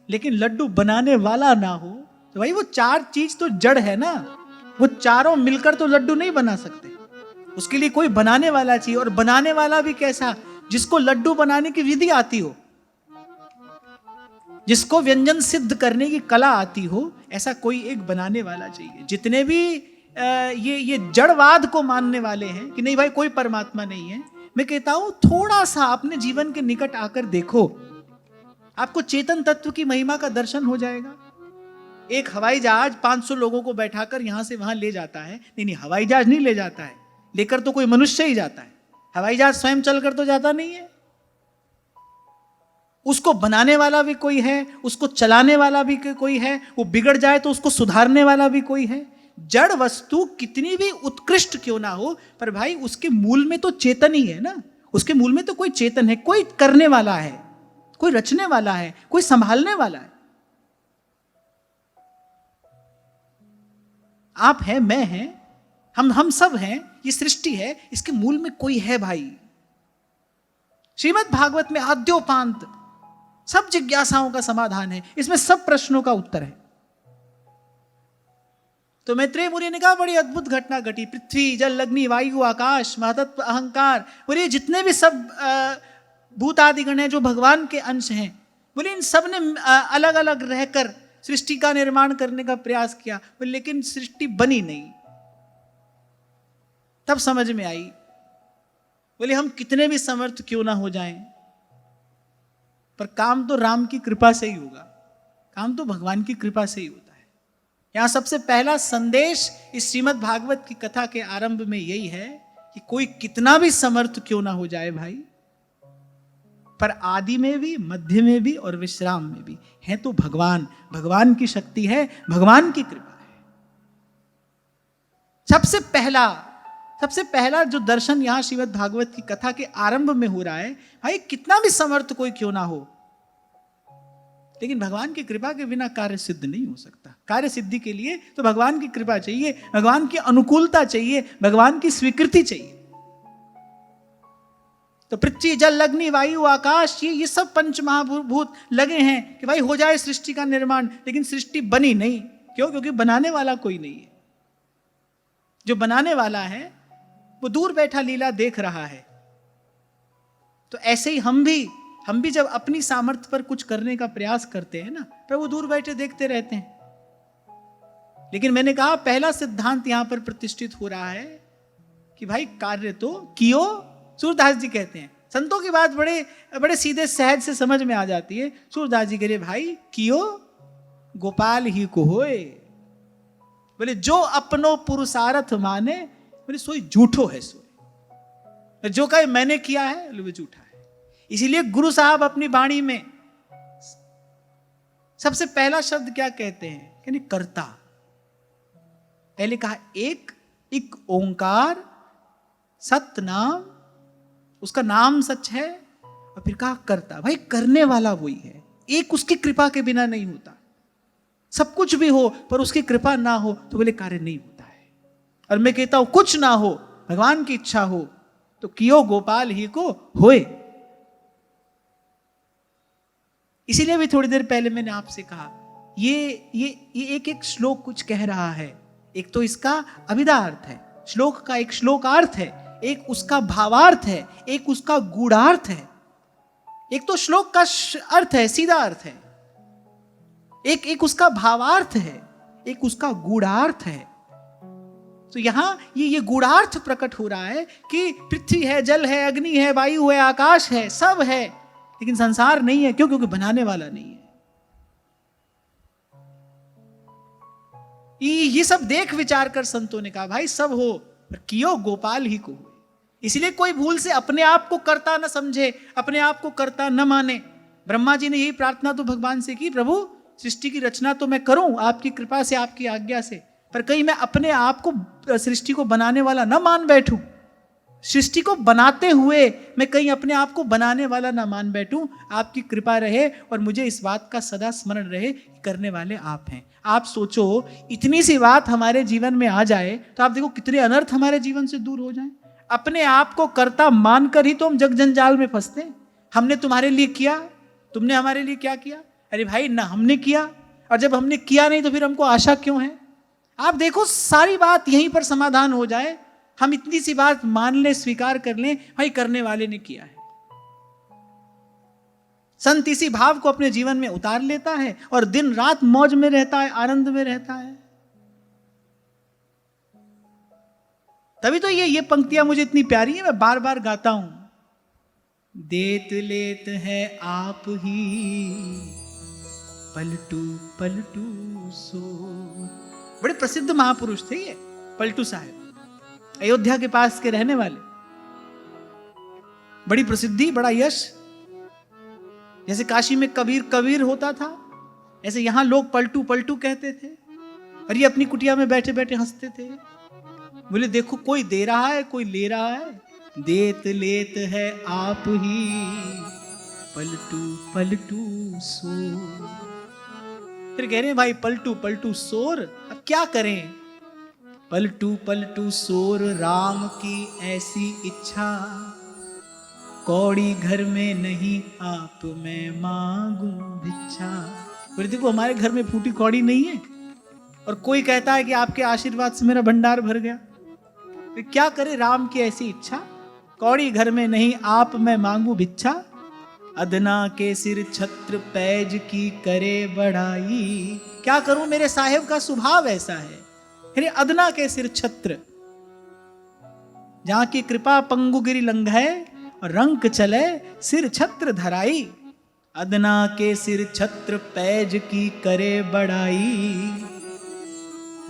लेकिन लड्डू बनाने वाला ना हो, तो भाई वो 4 चीज तो जड़ है ना, वो चारों मिलकर तो लड्डू नहीं बना सकते। उसके लिए कोई बनाने वाला चाहिए, और बनाने वाला भी कैसा, जिसको लड्डू बनाने की विधि आती हो, जिसको व्यंजन सिद्ध करने की कला आती हो, ऐसा कोई एक बनाने वाला चाहिए। जितने भी ये जड़वाद को मानने वाले हैं कि नहीं भाई कोई परमात्मा नहीं है, मैं कहता हूं थोड़ा सा अपने जीवन के निकट आकर देखो, आपको चेतन तत्व की महिमा का दर्शन हो जाएगा। एक हवाई जहाज 500 लोगों को बैठाकर यहां से वहां ले जाता है, नहीं हवाई जहाज नहीं ले जाता है, लेकर तो कोई मनुष्य ही जाता है, हवाई जहाज स्वयं चलकर तो जाता नहीं है। उसको बनाने वाला भी कोई है, उसको चलाने वाला भी कोई है, वो बिगड़ जाए तो उसको सुधारने वाला भी कोई है। जड़ वस्तु कितनी भी उत्कृष्ट क्यों ना हो, पर भाई उसके मूल में तो चेतन ही है ना, उसके मूल में तो कोई चेतन है, कोई करने वाला है, कोई रचने वाला है, कोई संभालने वाला है। आप हैं, मैं हैं, हम सब हैं, ये सृष्टि है, इसके मूल में कोई है भाई। श्रीमद् भागवत में आद्योपांत सब जिज्ञासाओं का समाधान है, इसमें सब प्रश्नों का उत्तर है। तो मैत्रेय मुनि ने कहा बड़ी अद्भुत घटना घटी। पृथ्वी, जल, अग्नि, वायु, आकाश, महतत्व, अहंकार, बोले जितने भी सब भूत आदि गण हैं जो भगवान के अंश हैं, बोले इन सब ने अलग अलग रहकर सृष्टि का निर्माण करने का प्रयास किया, लेकिन सृष्टि बनी नहीं। तब समझ में आई, बोले हम कितने भी समर्थ क्यों ना हो जाएं, पर काम तो राम की कृपा से ही होगा, काम तो भगवान की कृपा से ही होता है। यहां सबसे पहला संदेश इस श्रीमद् भागवत की कथा के आरंभ में यही है कि कोई कितना भी समर्थ क्यों ना हो जाए भाई, पर आदि में भी, मध्य में भी और विश्राम में भी है तो भगवान। भगवान की शक्ति है, भगवान की कृपा है। सबसे पहला जो दर्शन यहां श्रीमद् भागवत की कथा के आरंभ में हो रहा है, भाई कितना भी समर्थ कोई क्यों ना हो, लेकिन भगवान की कृपा के बिना कार्य सिद्ध नहीं हो सकता। कार्य सिद्धि के लिए तो भगवान की कृपा चाहिए, भगवान की अनुकूलता चाहिए, भगवान की स्वीकृति चाहिए। तो पृथ्वी, जल, अग्नि, वायु, आकाश, ये सब पंच महाभूत लगे हैं कि भाई हो जाए सृष्टि का निर्माण, लेकिन सृष्टि बनी नहीं। क्यों? क्योंकि बनाने वाला कोई नहीं है। जो बनाने वाला है वो दूर बैठा लीला देख रहा है। तो ऐसे ही हम भी जब अपनी सामर्थ्य पर कुछ करने का प्रयास करते हैं ना, प्रभु दूर बैठे देखते रहते हैं। लेकिन मैंने कहा पहला सिद्धांत यहां पर प्रतिष्ठित हो रहा है कि भाई कार्य तो कियो। सूरदास जी कहते हैं, संतों की बात बड़े बड़े सीधे सहज से समझ में आ जाती है। सूरदास जी कह रहे भाई कियो गोपाल ही को होए, बोले जो अपनो पुरुषार्थ माने, बोले सोई झूठो है। सोई जो कहे मैंने किया है, बोले वो झूठा है। इसीलिए गुरु साहब अपनी वाणी में सबसे पहला शब्द क्या कहते हैं? यानी कर्ता। पहले कहा एक ओंकार सत नाम, उसका नाम सच है, और फिर कहा कर्ता। भाई करने वाला वही है, एक उसकी कृपा के बिना नहीं होता। सब कुछ भी हो पर उसकी कृपा ना हो तो बोले कार्य नहीं होता है। और मैं कहता हूं कुछ ना हो, भगवान की इच्छा हो तो कियो गोपाल ही को होए। इसीलिए भी थोड़ी देर पहले मैंने आपसे कहा ये एक श्लोक कुछ कह रहा है। एक तो इसका अभिधार्थ है, श्लोक का एक श्लोकार्थ है, एक उसका भावार्थ है, एक उसका गूढ़ार्थ है। एक तो श्लोक का अर्थ है, सीधा अर्थ है, एक उसका भावार्थ है, एक उसका गूढ़ार्थ है। तो यहां ये गूढ़ार्थ प्रकट हो रहा है कि पृथ्वी है, जल है, अग्नि है, वायु है, आकाश है, सब है, लेकिन संसार नहीं है। क्यों? क्योंकि बनाने वाला नहीं है। ये सब देख विचार कर संतों ने कहा भाई सब हो पर कियो गोपाल ही को हो। इसलिए कोई भूल से अपने आप को कर्ता न समझे, अपने आप को कर्ता न माने। ब्रह्मा जी ने यही प्रार्थना तो भगवान से की, प्रभु सृष्टि की रचना तो मैं करूं आपकी कृपा से, आपकी आज्ञा से, पर कहीं मैं अपने आप को सृष्टि को बनाने वाला न मान बैठूं। सृष्टि को बनाते हुए मैं कहीं अपने आप को बनाने वाला ना मान बैठूं। आपकी कृपा रहे और मुझे इस बात का सदा स्मरण रहे कि करने वाले आप हैं। आप सोचो, इतनी सी बात हमारे जीवन में आ जाए तो आप देखो कितने अनर्थ हमारे जीवन से दूर हो जाएं। अपने आप को कर्ता मानकर ही तो हम जग जंजाल में फंसते हैं। हमने तुम्हारे लिए किया, तुमने हमारे लिए क्या किया? अरे भाई, ना हमने किया, और जब हमने किया नहीं तो फिर हमको आशा क्यों है? आप देखो, सारी बात यहीं पर समाधान हो जाए। हम इतनी सी बात मान लें, स्वीकार कर लें, भाई करने वाले ने किया है। संत इसी भाव को अपने जीवन में उतार लेता है और दिन रात मौज में रहता है, आनंद में रहता है। तभी तो ये पंक्तियां मुझे इतनी प्यारी है, मैं बार बार गाता हूं। देत लेत है आप ही, पलटू पलटू सो। बड़े प्रसिद्ध महापुरुष थे ये पलटू साहब, अयोध्या के पास के रहने वाले। बड़ी प्रसिद्धि, बड़ा यश। जैसे काशी में कबीर कबीर होता था, ऐसे यहां लोग पलटू पलटू कहते थे। और ये अपनी कुटिया में बैठे बैठे हंसते थे। बोले देखो, कोई दे रहा है, कोई ले रहा है। देत लेत है आप ही, पलटू पलटू सो। फिर कह रहे हैं भाई पलटू पलटू सोर, अब क्या करें? पलटू पलटू सोर राम की ऐसी इच्छा, कौड़ी घर में नहीं आप मैं मांगू भिक्षा। बोले देखो, हमारे घर में फूटी कौड़ी नहीं है, और कोई कहता है कि आपके आशीर्वाद से मेरा भंडार भर गया। तो क्या करे राम की ऐसी इच्छा? कौड़ी घर में नहीं आप मैं मांगू भिक्षा, अदना के सिर छत्र पैज की करे बढ़ाई। क्या करूं, मेरे साहेब का स्वभाव ऐसा है। अरे अदना के सिर छत्र, जहां की कृपा पंगुगिरी लंघे और रंक चले सिर छत्र धराई। अदना के सिर छत्र पैज की करे बढ़ाई,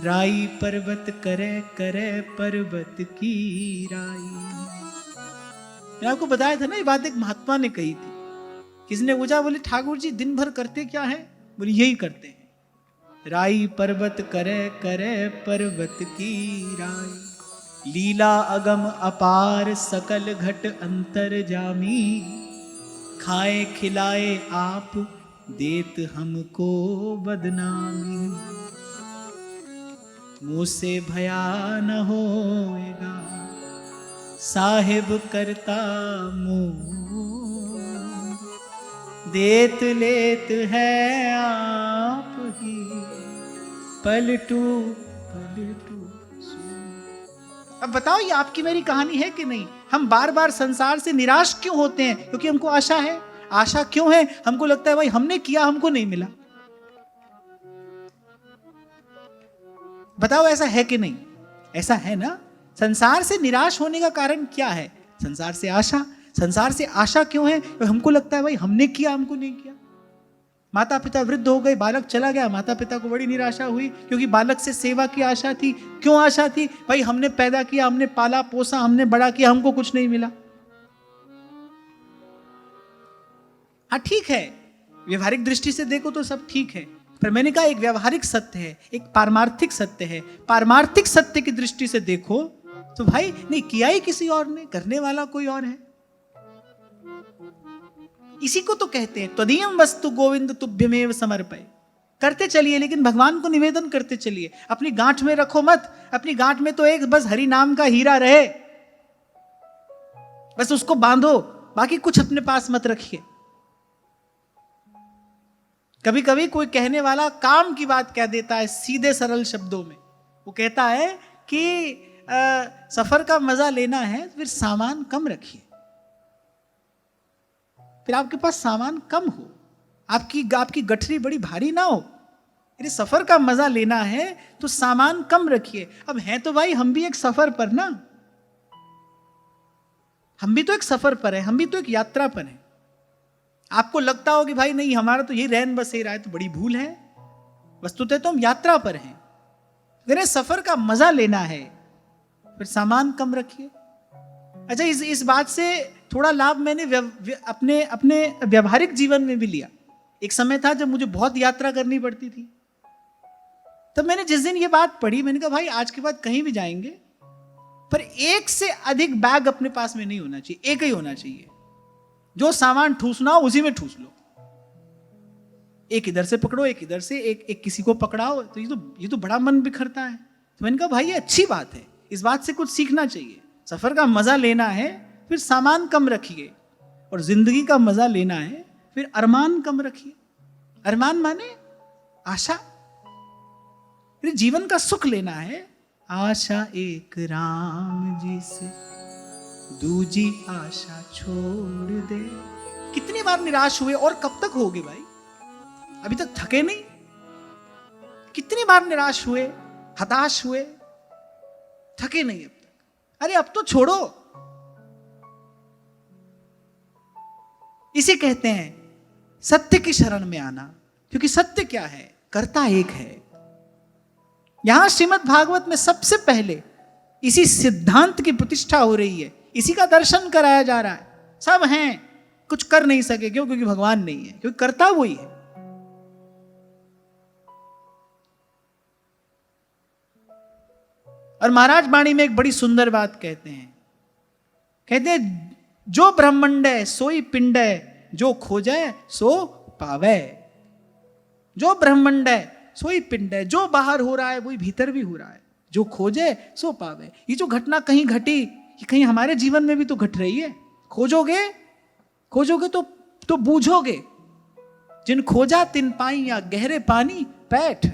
राई पर्वत करे करे पर्वत की राई। मैं आपको बताया था ना, ये बात एक महात्मा ने कही थी। किसी ने पूछा, बोले ठाकुर जी दिन भर करते क्या है? बोले यही करते हैं, राई पर्वत करे करे पर्वत की राई। लीला अगम अपार सकल घट अंतर जामी, खाए खिलाए आप देत हमको बदनामी। मुँह से भया न होएगा साहिब करता मुँह, देत लेत है आप ही पलटू पलटू सो। अब बताओ, ये आपकी मेरी कहानी है कि नहीं? हम बार बार संसार से निराश क्यों होते हैं? क्योंकि हमको आशा है। आशा क्यों है? हमको लगता है भाई हमने किया, हमको नहीं मिला। बताओ ऐसा है कि नहीं? ऐसा है ना। संसार से निराश होने का कारण क्या है? संसार से आशा। संसार से आशा क्यों है? तो हमको लगता है भाई हमने किया, हमको नहीं किया। माता पिता वृद्ध हो गए, बालक चला गया, माता पिता को बड़ी निराशा हुई, क्योंकि बालक से सेवा की आशा थी। क्यों आशा थी? भाई हमने पैदा किया, हमने पाला पोसा, हमने बड़ा किया, हमको कुछ नहीं मिला। हाँ ठीक है, व्यवहारिक दृष्टि से देखो तो सब ठीक है, पर मैंने कहा एक व्यवहारिक सत्य है, एक पारमार्थिक सत्य है। पारमार्थिक सत्य की दृष्टि से देखो तो भाई नहीं किया ही किसी और ने, करने वाला कोई और है। इसी को तो कहते हैं त्वदीयम वस्तु गोविंद तुभ्यमेव समर्पय। करते चलिए, लेकिन भगवान को निवेदन करते चलिए। अपनी गांठ में रखो मत। अपनी गांठ में तो एक बस हरि नाम का हीरा रहे, बस उसको बांधो, बाकी कुछ अपने पास मत रखिए। कभी कभी कोई कहने वाला काम की बात कह देता है सीधे सरल शब्दों में। वो कहता है कि सफर का मजा लेना है तो फिर सामान कम रखिए। फिर आपके पास सामान कम हो, आपकी गठरी बड़ी भारी ना हो। यदि सफर का मजा लेना है तो सामान कम रखिए। अब हैं तो भाई हम भी एक सफर पर ना, हम भी तो एक सफर पर है, हम भी तो एक यात्रा पर है। आपको लगता हो कि भाई नहीं हमारा तो ये रहन बस ही रहा है, तो बड़ी भूल है। वस्तुतः तो हम यात्रा पर हैं। अगर सफर का मजा लेना है फिर सामान कम रखिए। अच्छा, इस बात से थोड़ा लाभ मैंने अपने व्यावहारिक जीवन में भी लिया। एक समय था जब मुझे बहुत यात्रा करनी पड़ती थी, तब मैंने जिस दिन ये बात पढ़ी, मैंने कहा भाई आज के बाद कहीं भी जाएंगे पर एक से अधिक बैग अपने पास में नहीं होना चाहिए, एक ही होना चाहिए। जो सामान ठूसना हो उसी में ठूस लो, एक इधर से पकड़ो, एक इधर से, एक किसी को पकड़ाओ। तो ये तो बड़ा मन बिखरता है। तो मैंने कहा भाई ये अच्छी बात है, इस बात से कुछ सीखना चाहिए। सफर का मजा लेना है फिर सामान कम रखिए, और जिंदगी का मजा लेना है फिर अरमान कम रखिए। अरमान माने आशा, फिर जीवन का सुख लेना है। आशा एक राम जी से दूजी आशा छोड़ दे। कितनी बार निराश हुए, और कब तक होगे भाई, अभी तक थके नहीं? कितनी बार निराश हुए, हताश हुए, थके नहीं अब तक। अरे अब तो छोड़ो। इसे कहते हैं सत्य की शरण में आना, क्योंकि सत्य क्या है, कर्ता एक है। यहां श्रीमद् भागवत में सबसे पहले इसी सिद्धांत की प्रतिष्ठा हो रही है, इसी का दर्शन कराया जा रहा है। सब हैं, कुछ कर नहीं सके, क्यों? क्योंकि भगवान नहीं है, क्योंकि कर्ता वही है। और महाराज वाणी में एक बड़ी सुंदर बात कहते हैं जो ब्रह्मांड है सोई पिंड है, जो खोजे सो पावे। जो ब्रह्मांड है सोई पिंड है, जो बाहर हो रहा है वही भीतर भी हो रहा है, जो खोजे सो पावे। ये जो घटना कहीं घटी, ये कहीं हमारे जीवन में भी तो घट रही है। खोजोगे तो बूझोगे। जिन खोजा तिन पाई या गहरे पानी पैठ।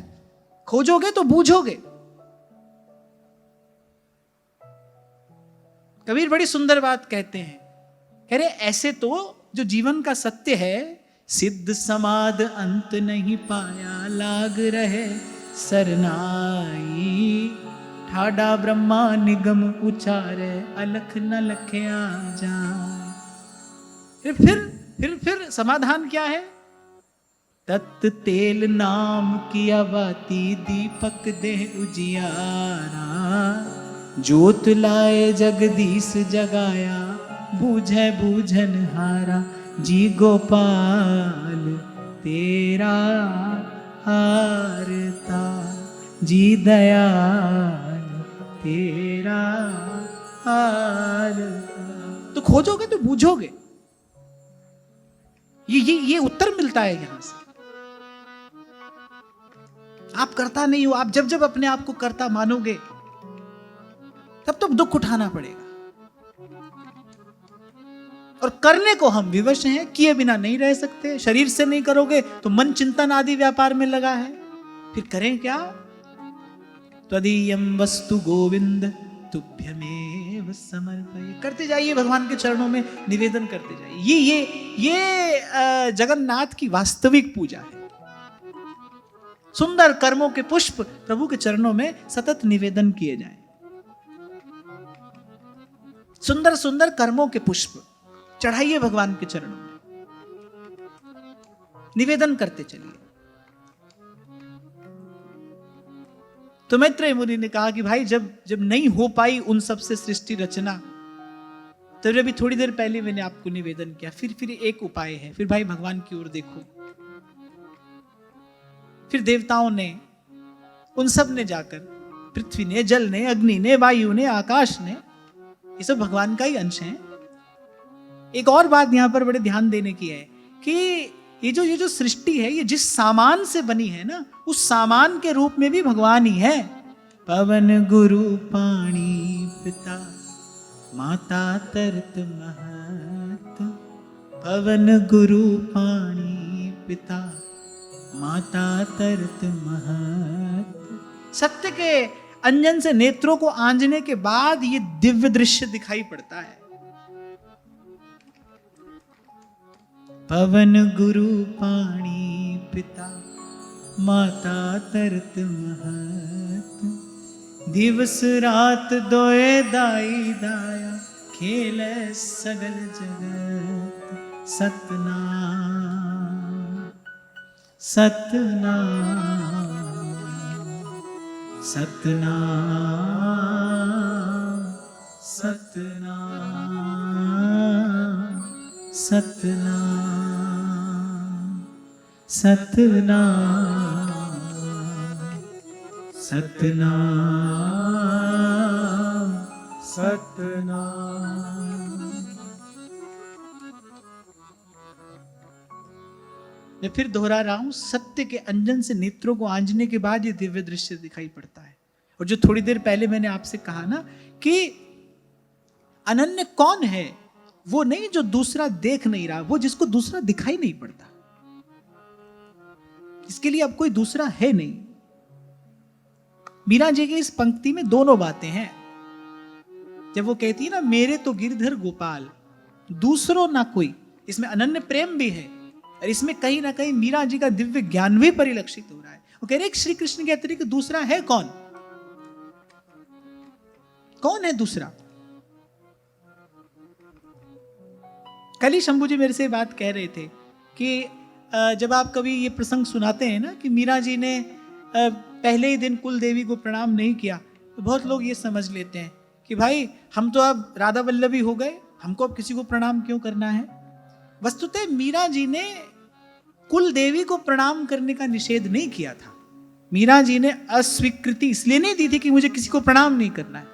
खोजोगे तो बूझोगे। कबीर बड़ी सुंदर बात कहते हैं, कह रहे ऐसे तो जो जीवन का सत्य है, सिद्ध समाद अंत नहीं पाया, लाग रहे सरनाई। ठाडा ब्रह्मा निगम उचारे, अलख न लख्या जाए। फिर समाधान क्या है? तत् तेल नाम किया बाती, दीपक दे उजियारा। ज्योत लाए जगदीश जगाया, बूझे बूझन हारा। जी गोपाल तेरा हारता, जी दयाल तेरा हारता। तो खोजोगे तो बूझोगे। ये उत्तर मिलता है यहां से। आप करता नहीं हो, आप जब अपने आप को करता मानोगे तब तो दुख उठाना पड़ेगा। और करने को हम विवश हैं, किए बिना नहीं रह सकते। शरीर से नहीं करोगे तो मन चिंतन आदि व्यापार में लगा है, फिर करें क्या? त्वदीयं वस्तु गोविंद तुभ्यमेव समर्पये। करते जाइए, भगवान के चरणों में निवेदन करते जाइए। ये जगन्नाथ की वास्तविक पूजा है। सुंदर कर्मों के पुष्प प्रभु के चरणों में सतत निवेदन किए जाएं। सुंदर सुंदर कर्मों के पुष्प चढ़ाइए भगवान के चरणों में, निवेदन करते चलिए। तो मैत्रेय मुनि ने कहा कि भाई जब नहीं हो पाई उन सब से सृष्टि रचना, तो अभी थोड़ी देर पहले मैंने आपको निवेदन किया, फिर एक उपाय है। फिर भाई भगवान की ओर देखो। फिर देवताओं ने, उन सब ने जाकर, पृथ्वी ने, जल ने, अग्नि ने, वायु ने, आकाश ने, ये सब भगवान का ही अंश है। एक और बात यहां पर बड़े ध्यान देने की है कि ये जो सृष्टि है, ये जिस सामान से बनी है ना, उस सामान के रूप में भी भगवान ही है। पवन गुरु पानी पिता, माता तरत महत। पवन गुरु पानी पिता, माता तरत महत। सत्य के अंजन से नेत्रों को आंजने के बाद ये दिव्य दृश्य दिखाई पड़ता है। पवन गुरु पानी पिता, माता तरत महत। दिवस रात दोए दाई दाया, खेले सगल जगत। सतनाम सतनाम सतनाम सतनाम सतनाम सतनाम सतनाम सतनाम। मैं फिर दोहरा रहा हूं, सत्य के अंजन से नेत्रों को आंजने के बाद ये दिव्य दृश्य दिखाई पड़ता है। और जो थोड़ी देर पहले मैंने आपसे कहा ना कि अनन्य कौन है, वो नहीं जो दूसरा देख नहीं रहा, वो जिसको दूसरा दिखाई नहीं पड़ता, इसके लिए अब कोई दूसरा है नहीं। मीरा जी की इस पंक्ति में दोनों बातें हैं। जब वो कहती है ना मेरे तो गिरधर गोपाल दूसरों ना कोई, इसमें अनन्य प्रेम भी है और इसमें कहीं ना कहीं मीरा जी का दिव्य ज्ञान भी परिलक्षित हो रहा है। वो कह रहे श्री कृष्ण के अतिरिक्त दूसरा है कौन? कौन है दूसरा? कल ही शंभू जी मेरे से बात कह रहे थे कि जब आप कभी ये प्रसंग सुनाते हैं ना कि मीरा जी ने पहले ही दिन कुल देवी को प्रणाम नहीं किया, तो बहुत लोग ये समझ लेते हैं कि भाई हम तो अब राधा वल्लभी हो गए, हमको अब किसी को प्रणाम क्यों करना है। वस्तुतः मीरा जी ने कुल देवी को प्रणाम करने का निषेध नहीं किया था। मीरा जी ने अस्वीकृति इसलिए नहीं दी थी कि मुझे किसी को प्रणाम नहीं करना है,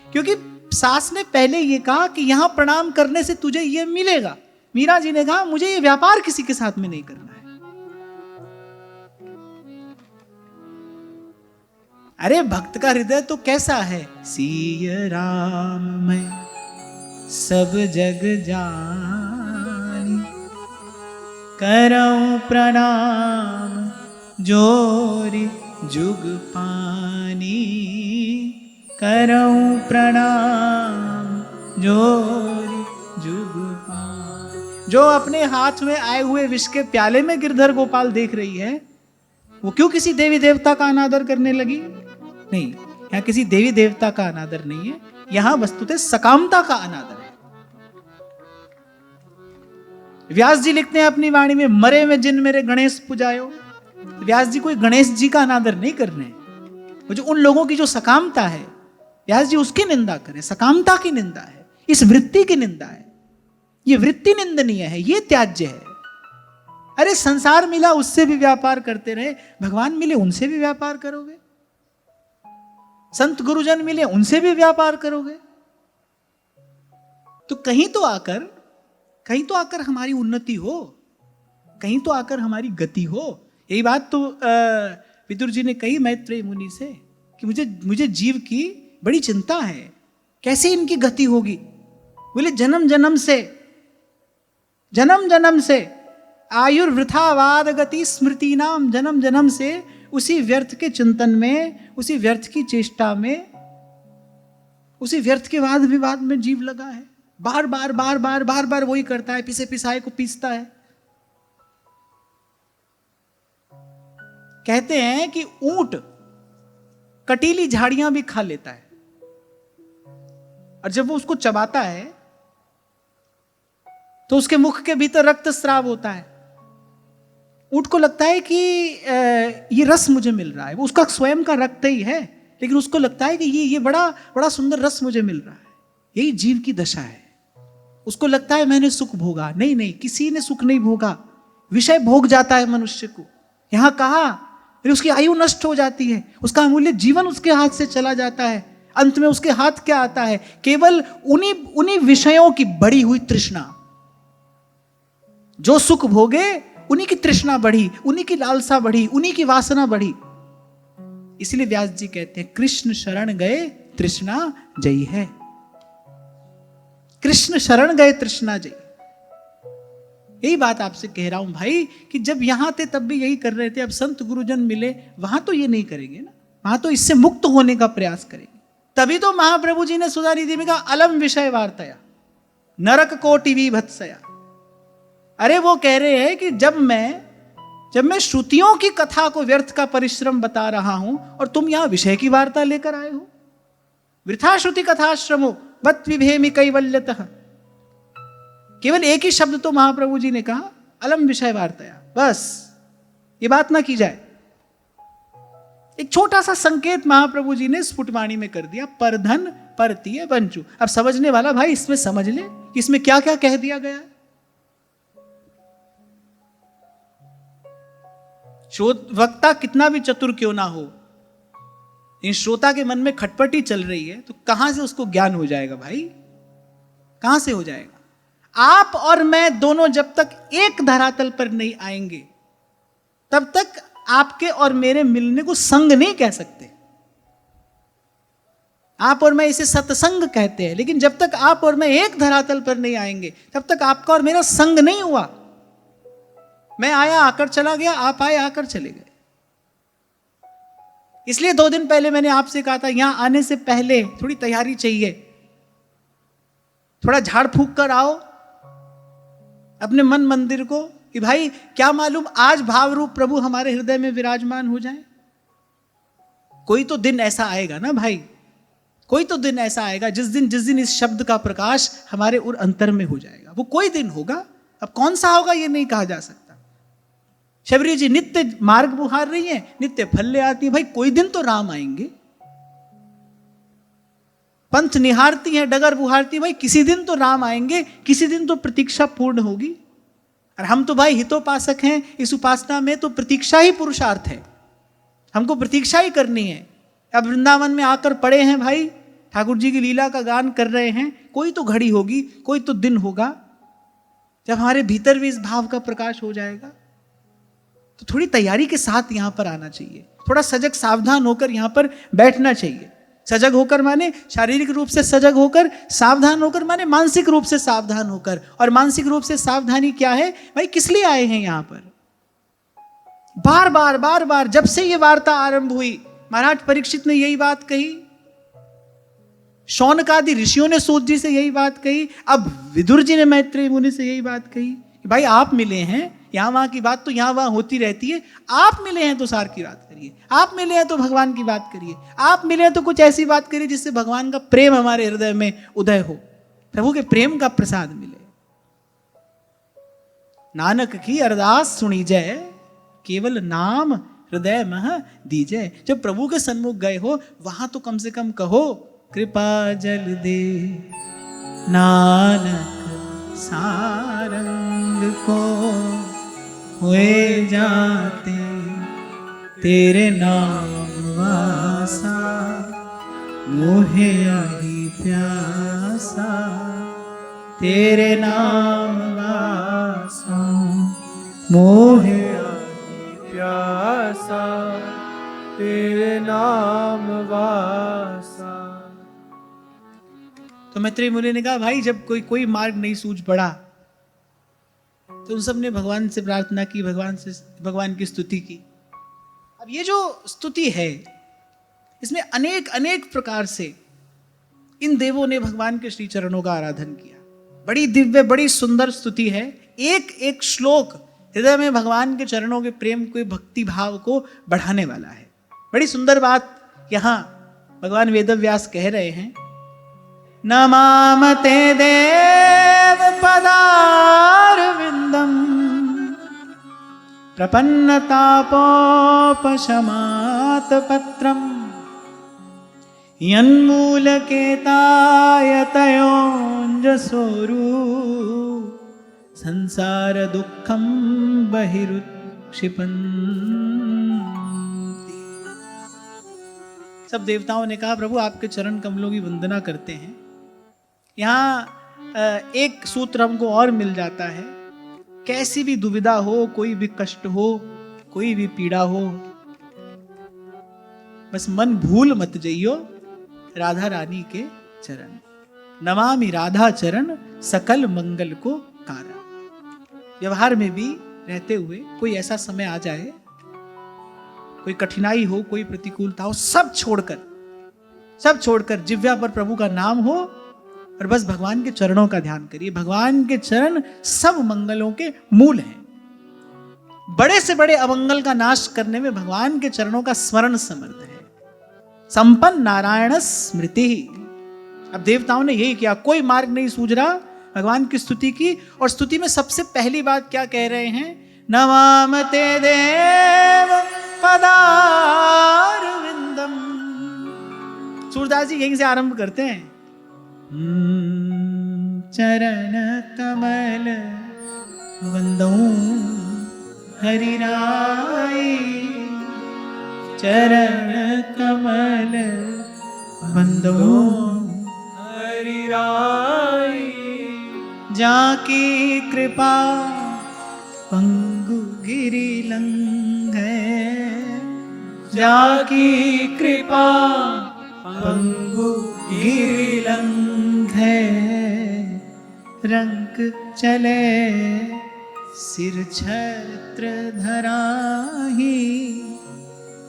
क्योंकि सास ने पहले ये कहा कि यहां प्रणाम करने से तुझे ये मिलेगा। मीरा जी ने कहा मुझे ये व्यापार किसी के साथ में नहीं करना है। अरे भक्त का हृदय तो कैसा है, सिय राम मैं सब जग जानी, करऊं प्रणाम जोरी जुग पानी, करऊं प्रणाम जोरी जुग पानी। जो अपने हाथ में आए हुए विष के प्याले में गिरधर गोपाल देख रही है, वो क्यों किसी देवी देवता का अनादर करने लगी? नहीं, यहां किसी देवी देवता का अनादर नहीं है, यहां वस्तुतः सकामता का अनादर है। व्यास जी लिखते हैं अपनी वाणी में, मरे में जिन मेरे गणेश पुजायो। व्यास जी कोई गणेश जी का अनादर नहीं कर रहे हैं, वो जो उन लोगों की जो सकामता है, व्यास जी उसकी निंदा करें, सकामता की निंदा है, इस वृत्ति की निंदा है। ये वृत्ति निंदनीय है, ये त्याज्य है। अरे संसार मिला उससे भी व्यापार करते रहे, भगवान मिले उनसे भी व्यापार करोगे, संत गुरुजन मिले उनसे भी व्यापार करोगे, तो कहीं तो आकर हमारी उन्नति हो, कहीं तो आकर हमारी गति हो। यही बात तो विदुर जी ने कही मैत्रेय मुनि से कि मुझे जीव की बड़ी चिंता है, कैसे इनकी गति होगी। बोले जन्म जन्म से आयुर्वृथावाद गति स्मृति नाम, जन्म जन्म से उसी व्यर्थ के चिंतन में, उसी व्यर्थ की चेष्टा में, उसी व्यर्थ के वाद विवाद में जीव लगा है। बार बार वही करता है, पिसे पिसाए को पीसता है। कहते हैं कि ऊंट कटीली झाड़ियां भी खा लेता है, और जब वो उसको चबाता है तो उसके मुख के भीतर रक्त स्राव होता है। ऊंट को लगता है कि ये रस मुझे मिल रहा है, वो उसका स्वयं का रक्त ही है, लेकिन उसको लगता है कि ये बड़ा सुंदर रस मुझे मिल रहा है। यही जीव की दशा है। उसको लगता है मैंने सुख भोगा, नहीं, किसी ने सुख नहीं भोगा। विषय भोग जाता है मनुष्य को, यहां कहा, फिर उसकी आयु नष्ट हो जाती है, उसका अमूल्य जीवन उसके हाथ से चला जाता है। अंत में उसके हाथ क्या आता है? केवल उन्हीं विषयों की बढ़ी हुई तृष्णा। जो सुख भोगे उन्हीं की तृष्णा बढ़ी, उन्हीं की लालसा बढ़ी, उन्हीं की वासना बढ़ी। इसलिए व्यास जी कहते हैं कृष्ण शरण गए तृष्णा जयी है। कृष्ण शरण गए तृष्णा जयी। यही बात आपसे कह रहा हूं भाई कि जब यहां थे तब भी यही कर रहे थे, अब संत गुरुजन मिले वहां तो ये नहीं करेंगे ना, वहां तो इससे मुक्त होने का प्रयास करेंगे। तभी तो महाप्रभु जी ने सुधा निधि में कहा अलम विषय वार्तया नरक कोटि विभत्सया। अरे वो कह रहे हैं कि जब मैं श्रुतियों की कथा को व्यर्थ का परिश्रम बता रहा हूं और तुम यहां विषय की वार्ता लेकर आए हो। वृथा श्रुति कथाश्रमो बत विभेमि कैवल्यतः। केवल एक ही शब्द तो महाप्रभु जी ने कहा अलम विषय वार्तया, बस ये बात ना की जाए। एक छोटा सा संकेत महाप्रभु जी ने स्फुटवाणी में कर दिया, परधन परतीय बंचु। अब समझने वाला भाई इसमें समझ ले कि इसमें क्या क्या कह दिया गया है। वक्ता कितना भी चतुर क्यों ना हो, इन श्रोता के मन में खटपटी चल रही है तो कहां से उसको ज्ञान हो जाएगा भाई, कहां से हो जाएगा? आप और मैं दोनों जब तक एक धरातल पर नहीं आएंगे तब तक आपके और मेरे मिलने को संग नहीं कह सकते। आप और मैं इसे सत्संग कहते हैं, लेकिन जब तक आप और मैं एक धरातल पर नहीं आएंगे तब तक आपका और मेरा संग नहीं हुआ। मैं आया आकर चला गया, आप आए आकर चले गए। इसलिए 2 दिन पहले मैंने आपसे कहा था यहां आने से पहले थोड़ी तैयारी चाहिए, थोड़ा झाड़ फूक कर आओ अपने मन मंदिर को कि भाई क्या मालूम आज भाव रूप प्रभु हमारे हृदय में विराजमान हो जाए। कोई तो दिन ऐसा आएगा ना भाई, कोई तो दिन ऐसा आएगा जिस दिन इस शब्द का प्रकाश हमारे उर अंतर में हो जाएगा। वो कोई दिन होगा, अब कौन सा होगा ये नहीं कहा जा सकता। शबरी जी नित्य मार्ग बुहार रही हैं, नित्य फल ले आती हैं, भाई कोई दिन तो राम आएंगे। पंथ निहारती हैं, डगर बुहारती, भाई किसी दिन तो राम आएंगे, किसी दिन तो प्रतीक्षा पूर्ण होगी। और हम तो भाई हितोपासक हैं, इस उपासना में तो प्रतीक्षा ही पुरुषार्थ है, हमको प्रतीक्षा ही करनी है। अब वृंदावन में आकर पड़े हैं भाई, ठाकुर जी की लीला का गान कर रहे हैं, कोई तो घड़ी होगी, कोई तो दिन होगा जब हमारे भीतर भी इस भाव का प्रकाश हो जाएगा। तो थोड़ी तैयारी के साथ यहां पर आना चाहिए, थोड़ा सजग सावधान होकर यहां पर बैठना चाहिए। सजग होकर माने शारीरिक रूप से सजग होकर, सावधान होकर माने मानसिक रूप से सावधान होकर। और मानसिक रूप से सावधानी क्या है भाई, किस लिए आए हैं यहां पर? बार बार जब से ये वार्ता आरंभ हुई महाराज परीक्षित ने यही बात कही, शौनक आदि ऋषियों ने सूत जी से यही बात कही, अब विदुर जी ने मैत्रेय मुनि से यही बात कही कि भाई आप मिले हैं, यहां वहां की बात तो यहां वहां होती रहती है, आप मिले हैं तो सार की बात करिए, आप मिले हैं तो भगवान की बात करिए, आप मिले हैं तो कुछ ऐसी बात करिए जिससे भगवान का प्रेम हमारे हृदय में उदय हो, प्रभु के प्रेम का प्रसाद मिले। नानक की अरदास सुनी जय, केवल नाम हृदय मह दीजय। जब प्रभु के सन्मुख गए हो वहां तो कम से कम कहो कृपा जल दे नानक सारंग को, हुए जाते तेरे नाम वासा, मोहे आही प्यासा, तेरे नाम वासा, मोहे प्यासा, तेरे नाम वासा। तो मैत्रेय मुनि ने कहा भाई जब कोई मार्ग नहीं सूझ पड़ा तो उन सब ने भगवान से प्रार्थना की, भगवान की स्तुति की। अब ये जो स्तुति है इसमें अनेक अनेक प्रकार से इन देवों ने भगवान के श्री चरणों का आराधन किया। बड़ी दिव्य बड़ी सुंदर स्तुति है, एक एक श्लोक हृदय में भगवान के चरणों के प्रेम को, भक्ति भाव को बढ़ाने वाला है। बड़ी सुंदर बात यहां भगवान वेदव्यास कह रहे हैं, नमामते देव पदारविंदम प्रपन्नतापोपशमात पत्रम यन्मूलकेतायतयोञ्जसोरु संसार दुखम बहिरुक्षिपन्ति। सब देवताओं ने कहा प्रभु आपके चरण कमलों की वंदना करते हैं। यहाँ एक सूत्र हमको और मिल जाता है, कैसी भी दुविधा हो, कोई भी कष्ट हो, कोई भी पीड़ा हो, बस मन भूल मत जइयो राधा रानी के चरण। नमामि राधा चरण सकल मंगल को कारण। व्यवहार में भी रहते हुए कोई ऐसा समय आ जाए, कोई कठिनाई हो, कोई प्रतिकूलता हो, सब छोड़कर जिह्वा पर प्रभु का नाम हो और बस भगवान के चरणों का ध्यान करिए। भगवान के चरण सब मंगलों के मूल हैं। बड़े से बड़े अमंगल का नाश करने में भगवान के चरणों का स्मरण समर्थ है। संपन्न नारायण स्मृति। अब देवताओं ने यही किया, कोई मार्ग नहीं सूझ रहा, भगवान की स्तुति की। और स्तुति में सबसे पहली बात क्या कह रहे हैं, नमामते देव पदारविंदम। सूरदास जी यहीं से आरंभ करते हैं, चरण कमल वंदो हरि राई चरण कमल बंदो हरि राई जाकी कृपा पंगु गिरि लंघे जाकी कृपा पंगु गिरि लंघे रंक चले सिर छत्र धराही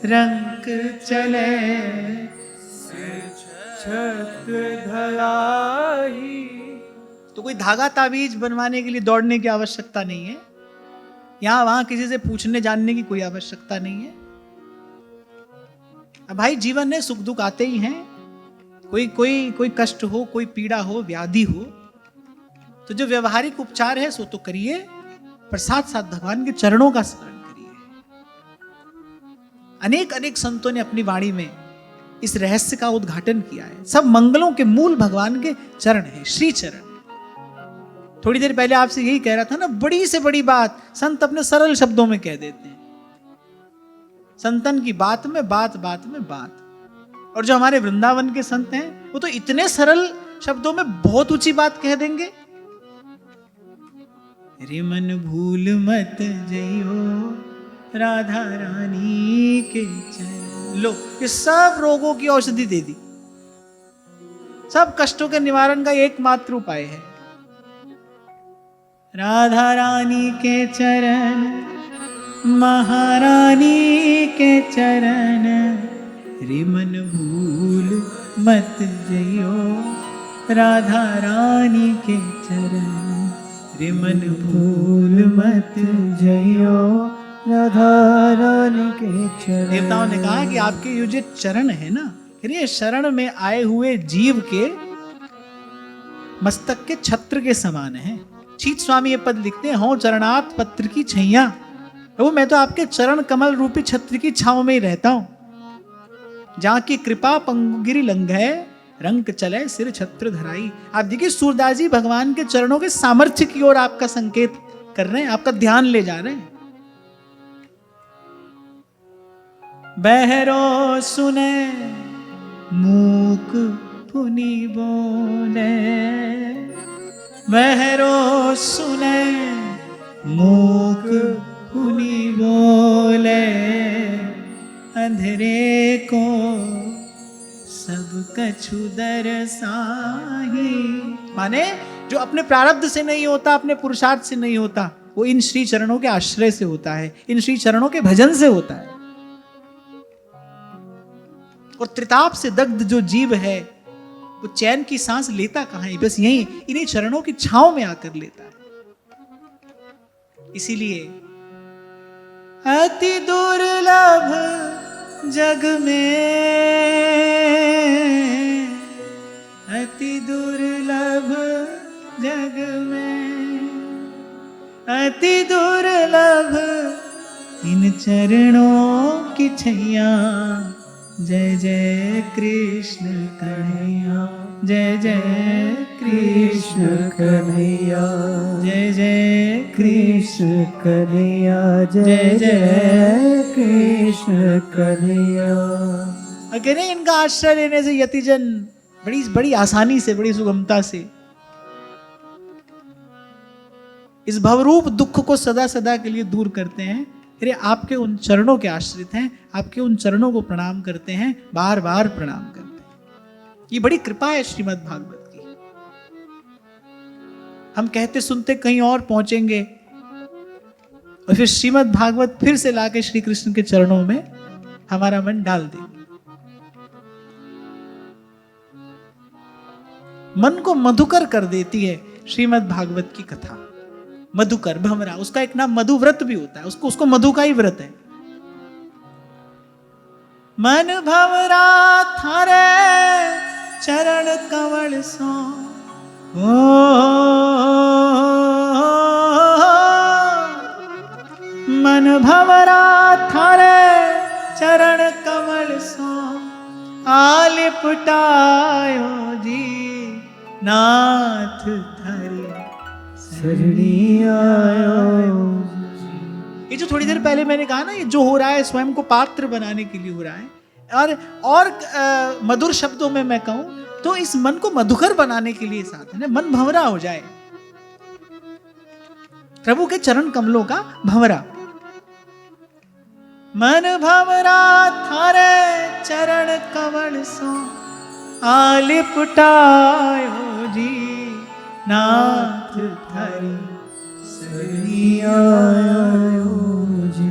रंक चले छत्र धराही। तो कोई धागा ताबीज बनवाने के लिए दौड़ने की आवश्यकता नहीं है, यहां वहां किसी से पूछने जानने की कोई आवश्यकता नहीं है। अब भाई जीवन में सुख दुख आते ही हैं, कोई कष्ट हो, कोई पीड़ा हो, व्याधि हो, तो जो व्यवहारिक उपचार है सो तो करिए, पर साथ साथ भगवान के चरणों का स्मरण करिए। अनेक अनेक संतों ने अपनी वाणी में इस रहस्य का उद्घाटन किया है। सब मंगलों के मूल भगवान के चरण है, श्री चरण। थोड़ी देर पहले आपसे यही कह रहा था ना, बड़ी से बड़ी बात संत अपने सरल शब्दों में कह देते हैं। संतन की बात में बात, बात में बात। और जो हमारे वृंदावन के संत हैं वो तो इतने सरल शब्दों में बहुत ऊंची बात कह देंगे। रे मन भूल मत जइयो राधा रानी के चरण। लो, ये सब रोगों की औषधि दे दी, सब कष्टों के निवारण का एकमात्र उपाय है। राधा रानी के चरण, महारानी के चरण, रे मन भूल मत जइयो राधा रानी के चरण, रे मन भूल मत जइयो राधा रानी के चरण। देवताओं ने कहा कि आपके ये जो चरण है ना, ये शरण में आए हुए जीव के मस्तक के छत्र के समान है। चीत स्वामी ये पद लिखते हैं, हो चरणात पत्र की छैया, वो मैं तो आपके चरण कमल रूपी छत्र की छांव में ही रहता हूं। जहां की कृपा पंगुगिरि लंघे रंग चले सिर छत्र धराई। आप देखिए सूरदास जी भगवान के चरणों के सामर्थ्य की ओर आपका संकेत कर रहे हैं, आपका ध्यान ले जा रहे हैं। बहरो सुने मूक पुनि बोले, बहरो सुने मूक पुनि बोले, अंधेरे को सब कछु दरसाही। माने जो अपने प्रारब्ध से नहीं होता, अपने पुरुषार्थ से नहीं होता, वो इन श्री चरणों के आश्रय से होता है, इन श्री चरणों के भजन से होता है। और त्रिताप से दग्ध जो जीव है वो चैन की सांस लेता कहां है? बस यही इन्हीं चरणों की छांव में आकर लेता है। इसीलिए अति दुर्लभ जग में, अति दुर्लभ जग में, अति दुर्लभ इन चरणों की छैया। जय जय कृष्ण कन्हैया, जय जय कृष्ण कन्हैया, जय जय कृष्ण कन्हैया, जय जय कृष्ण कन्हैया। अगर इनका आश्रय लेने से यतिजन बड़ी बड़ी आसानी से, बड़ी सुगमता से इस भवरूप दुख को सदा सदा के लिए दूर करते हैं। अरे आपके उन चरणों के आश्रित हैं, आपके उन चरणों को प्रणाम करते हैं, बार बार प्रणाम करते हैं। ये बड़ी कृपा है श्रीमद् भागवत की। हम कहते सुनते कहीं और पहुंचेंगे और फिर श्रीमद् भागवत फिर से लाके श्री कृष्ण के चरणों में हमारा मन डाल देंगे। मन को मधुकर कर देती है श्रीमद् भागवत की कथा। मधुकर भमरा, उसका एक नाम मधुव्रत भी होता है, उसको मधु का ही व्रत है। मन भमरा थारे चरण कमल सो, ओ मन भमरा थारे चरण कमल सो, आलिपटायो जी नाथ थारी सरणी आयो। ये जो थोड़ी देर पहले मैंने कहा ना, ये जो हो रहा है स्वयं को पात्र बनाने के लिए हो रहा है, और मधुर शब्दों में मैं कहूं तो इस मन को मधुकर बनाने के लिए साधन है। मन भंवरा हो जाए, प्रभु के चरण कमलों का भंवरा। मन भंवरा थारे चरण कमल सो आलिपटायो जी, नाथ थारी सरनी आयो जी।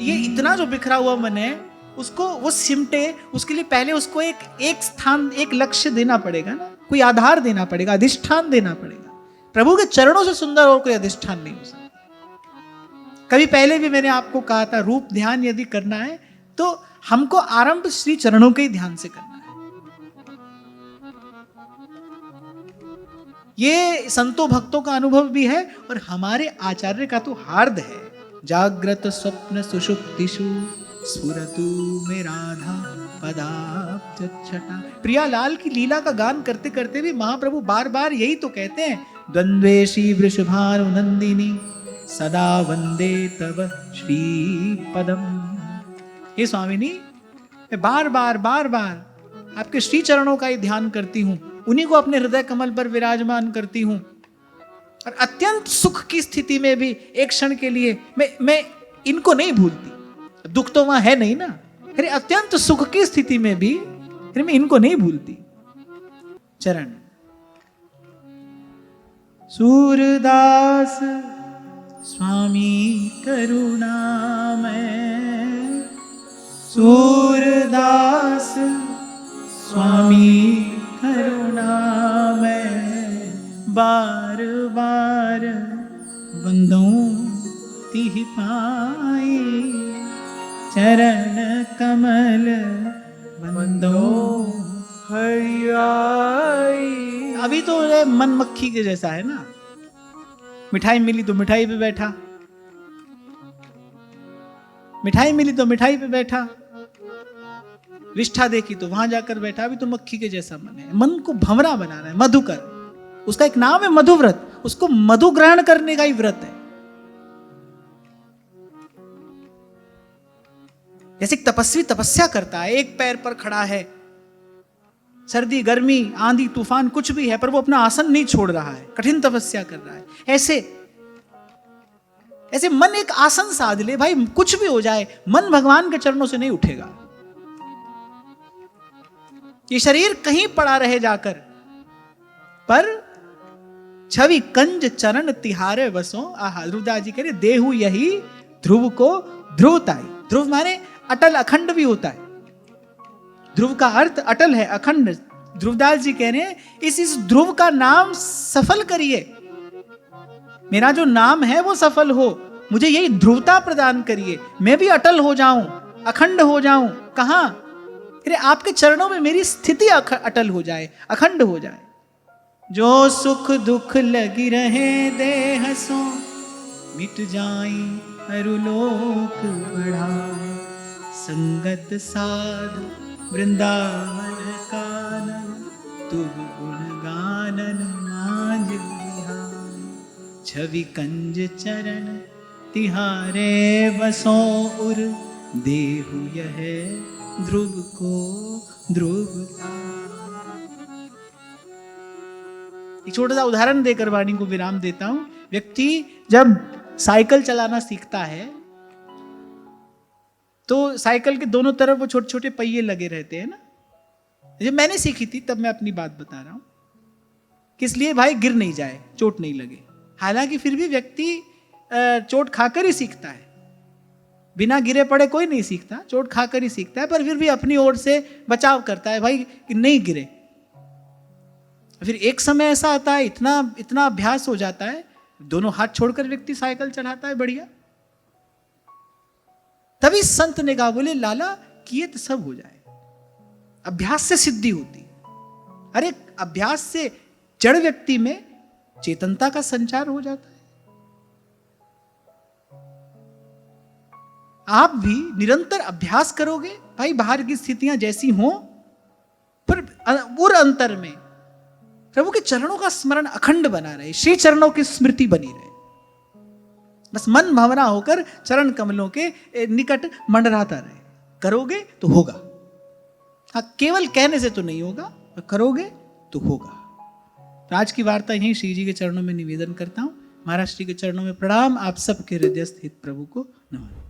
ये इतना जो बिखरा हुआ मन है, उसको वो सिमटे, उसके लिए पहले उसको एक स्थान, एक लक्ष्य देना पड़ेगा ना, कोई आधार देना पड़ेगा, अधिष्ठान देना पड़ेगा। प्रभु के चरणों से सुंदर और कोई अधिष्ठान नहीं हो सकता। कभी पहले भी मैंने आपको कहा था, रूप ध्यान यदि करना है तो हमको आरंभ श्री चरणों के ही ध्यान से करना है। ये संतों भक्तों का अनुभव भी है और हमारे आचार्य का तो हार्द है। जागृत स्वप्न सुषुप्तिषु स्फुरतु में राधा पदाब्जच्छटा। प्रियालाल की लीला का गान करते करते भी महाप्रभु बार बार यही तो कहते हैं, द्वंद्वेशी वृषभानु नंदिनी सदा वंदे तव श्री पदम। हे स्वामिनी, मैं बार बार आपके श्री चरणों का ही ध्यान करती हूं, उन्हीं को अपने हृदय कमल पर विराजमान करती हूं, और अत्यंत सुख की स्थिति में भी एक क्षण के लिए मैं इनको नहीं भूलती। दुख तो वहां है नहीं ना, अरे अत्यंत सुख की स्थिति में भी फिर मैं इनको नहीं भूलती। चरण सूरदास स्वामी करुणामय, सूरदास स्वामी करुणामय, बार बार बंदों तिहि पाई, चरण कमल बंदों हरियाई। अभी तो मन मक्खी के जैसा है ना, मिठाई मिली तो मिठाई पे बैठा, मिठाई मिली तो मिठाई पे बैठा, विष्ठा देखी तो वहां जाकर बैठा। अभी तो मक्खी के जैसा मन है। मन को भंवरा बनाना है, मधुकर। उसका एक नाम है मधुव्रत, उसको मधु ग्रहण करने का ही व्रत है। जैसे एक तपस्वी तपस्या करता है, एक पैर पर खड़ा है, सर्दी गर्मी आंधी तूफान कुछ भी है, पर वो अपना आसन नहीं छोड़ रहा है, कठिन तपस्या कर रहा है। ऐसे मन एक आसन साध ले भाई, कुछ भी हो जाए, मन भगवान के चरणों से नहीं उठेगा। ये शरीर कहीं पड़ा रहे जाकर, पर छवि कंज चरण तिहारे बसो। आहा, ध्रुवदास जी कह रहे, देहु यही ध्रुव को ध्रुवताई। ध्रुव माने अटल अखंड भी होता है। ध्रुव का अर्थ अटल है, अखंड। ध्रुवदास जी कह रहे हैं, इस ध्रुव का नाम सफल करिए, मेरा जो नाम है वो सफल हो, मुझे यही ध्रुवता प्रदान करिए, मैं भी अटल हो जाऊं, अखंड हो जाऊं। कहां? अरे आपके चरणों में मेरी स्थिति अटल हो जाए, अखंड हो जाए। जो सुख दुख लगी रहे देह सो, मिट जाई अरुलोक बढ़ाए, संगत साध वृंदावन कानन, तुम गुण गानन मांझ बिहार, छवि कंज चरण तिहारे बसो उर, देहु यह ध्रुव को ध्रुवता। एक छोटा सा उदाहरण देकर वाणी को विराम देता हूं। व्यक्ति जब साइकिल चलाना सीखता है तो साइकिल के दोनों तरफ वो छोटे छोटे पहिए लगे रहते हैं ना। जब मैंने सीखी थी तब मैं अपनी बात बता रहा हूं, किस लिए भाई गिर नहीं जाए, चोट नहीं लगे। हालांकि फिर भी व्यक्ति चोट खाकर ही सीखता है, बिना गिरे पड़े कोई नहीं सीखता, चोट खाकर ही सीखता है, पर फिर भी अपनी ओर से बचाव करता है भाई कि नहीं गिरे। फिर एक समय ऐसा आता है, इतना अभ्यास हो जाता है, दोनों हाथ छोड़कर व्यक्ति साइकिल चढ़ाता है बढ़िया। तभी संत ने कहा, बोले लाला किए तो सब हो जाए, अभ्यास से सिद्धि होती। अरे अभ्यास से जड़ व्यक्ति में चेतनता का संचार हो जाता है। आप भी निरंतर अभ्यास करोगे भाई, बाहर की स्थितियां जैसी हों, पर और अंतर में प्रभु के चरणों का स्मरण अखंड बना रहे, श्री चरणों की स्मृति बनी रहे। बस मन भंवरा होकर चरण कमलों के निकट मंडराता रहे। करोगे तो होगा। हाँ, केवल कहने से तो नहीं होगा, करोगे तो होगा। तो आज की वार्ता यहीं श्री जी के चरणों में निवेदन करता हूं। महाराज श्री के चरणों में प्रणाम। आप सबके हृदयस्थ हित प्रभु को नमन।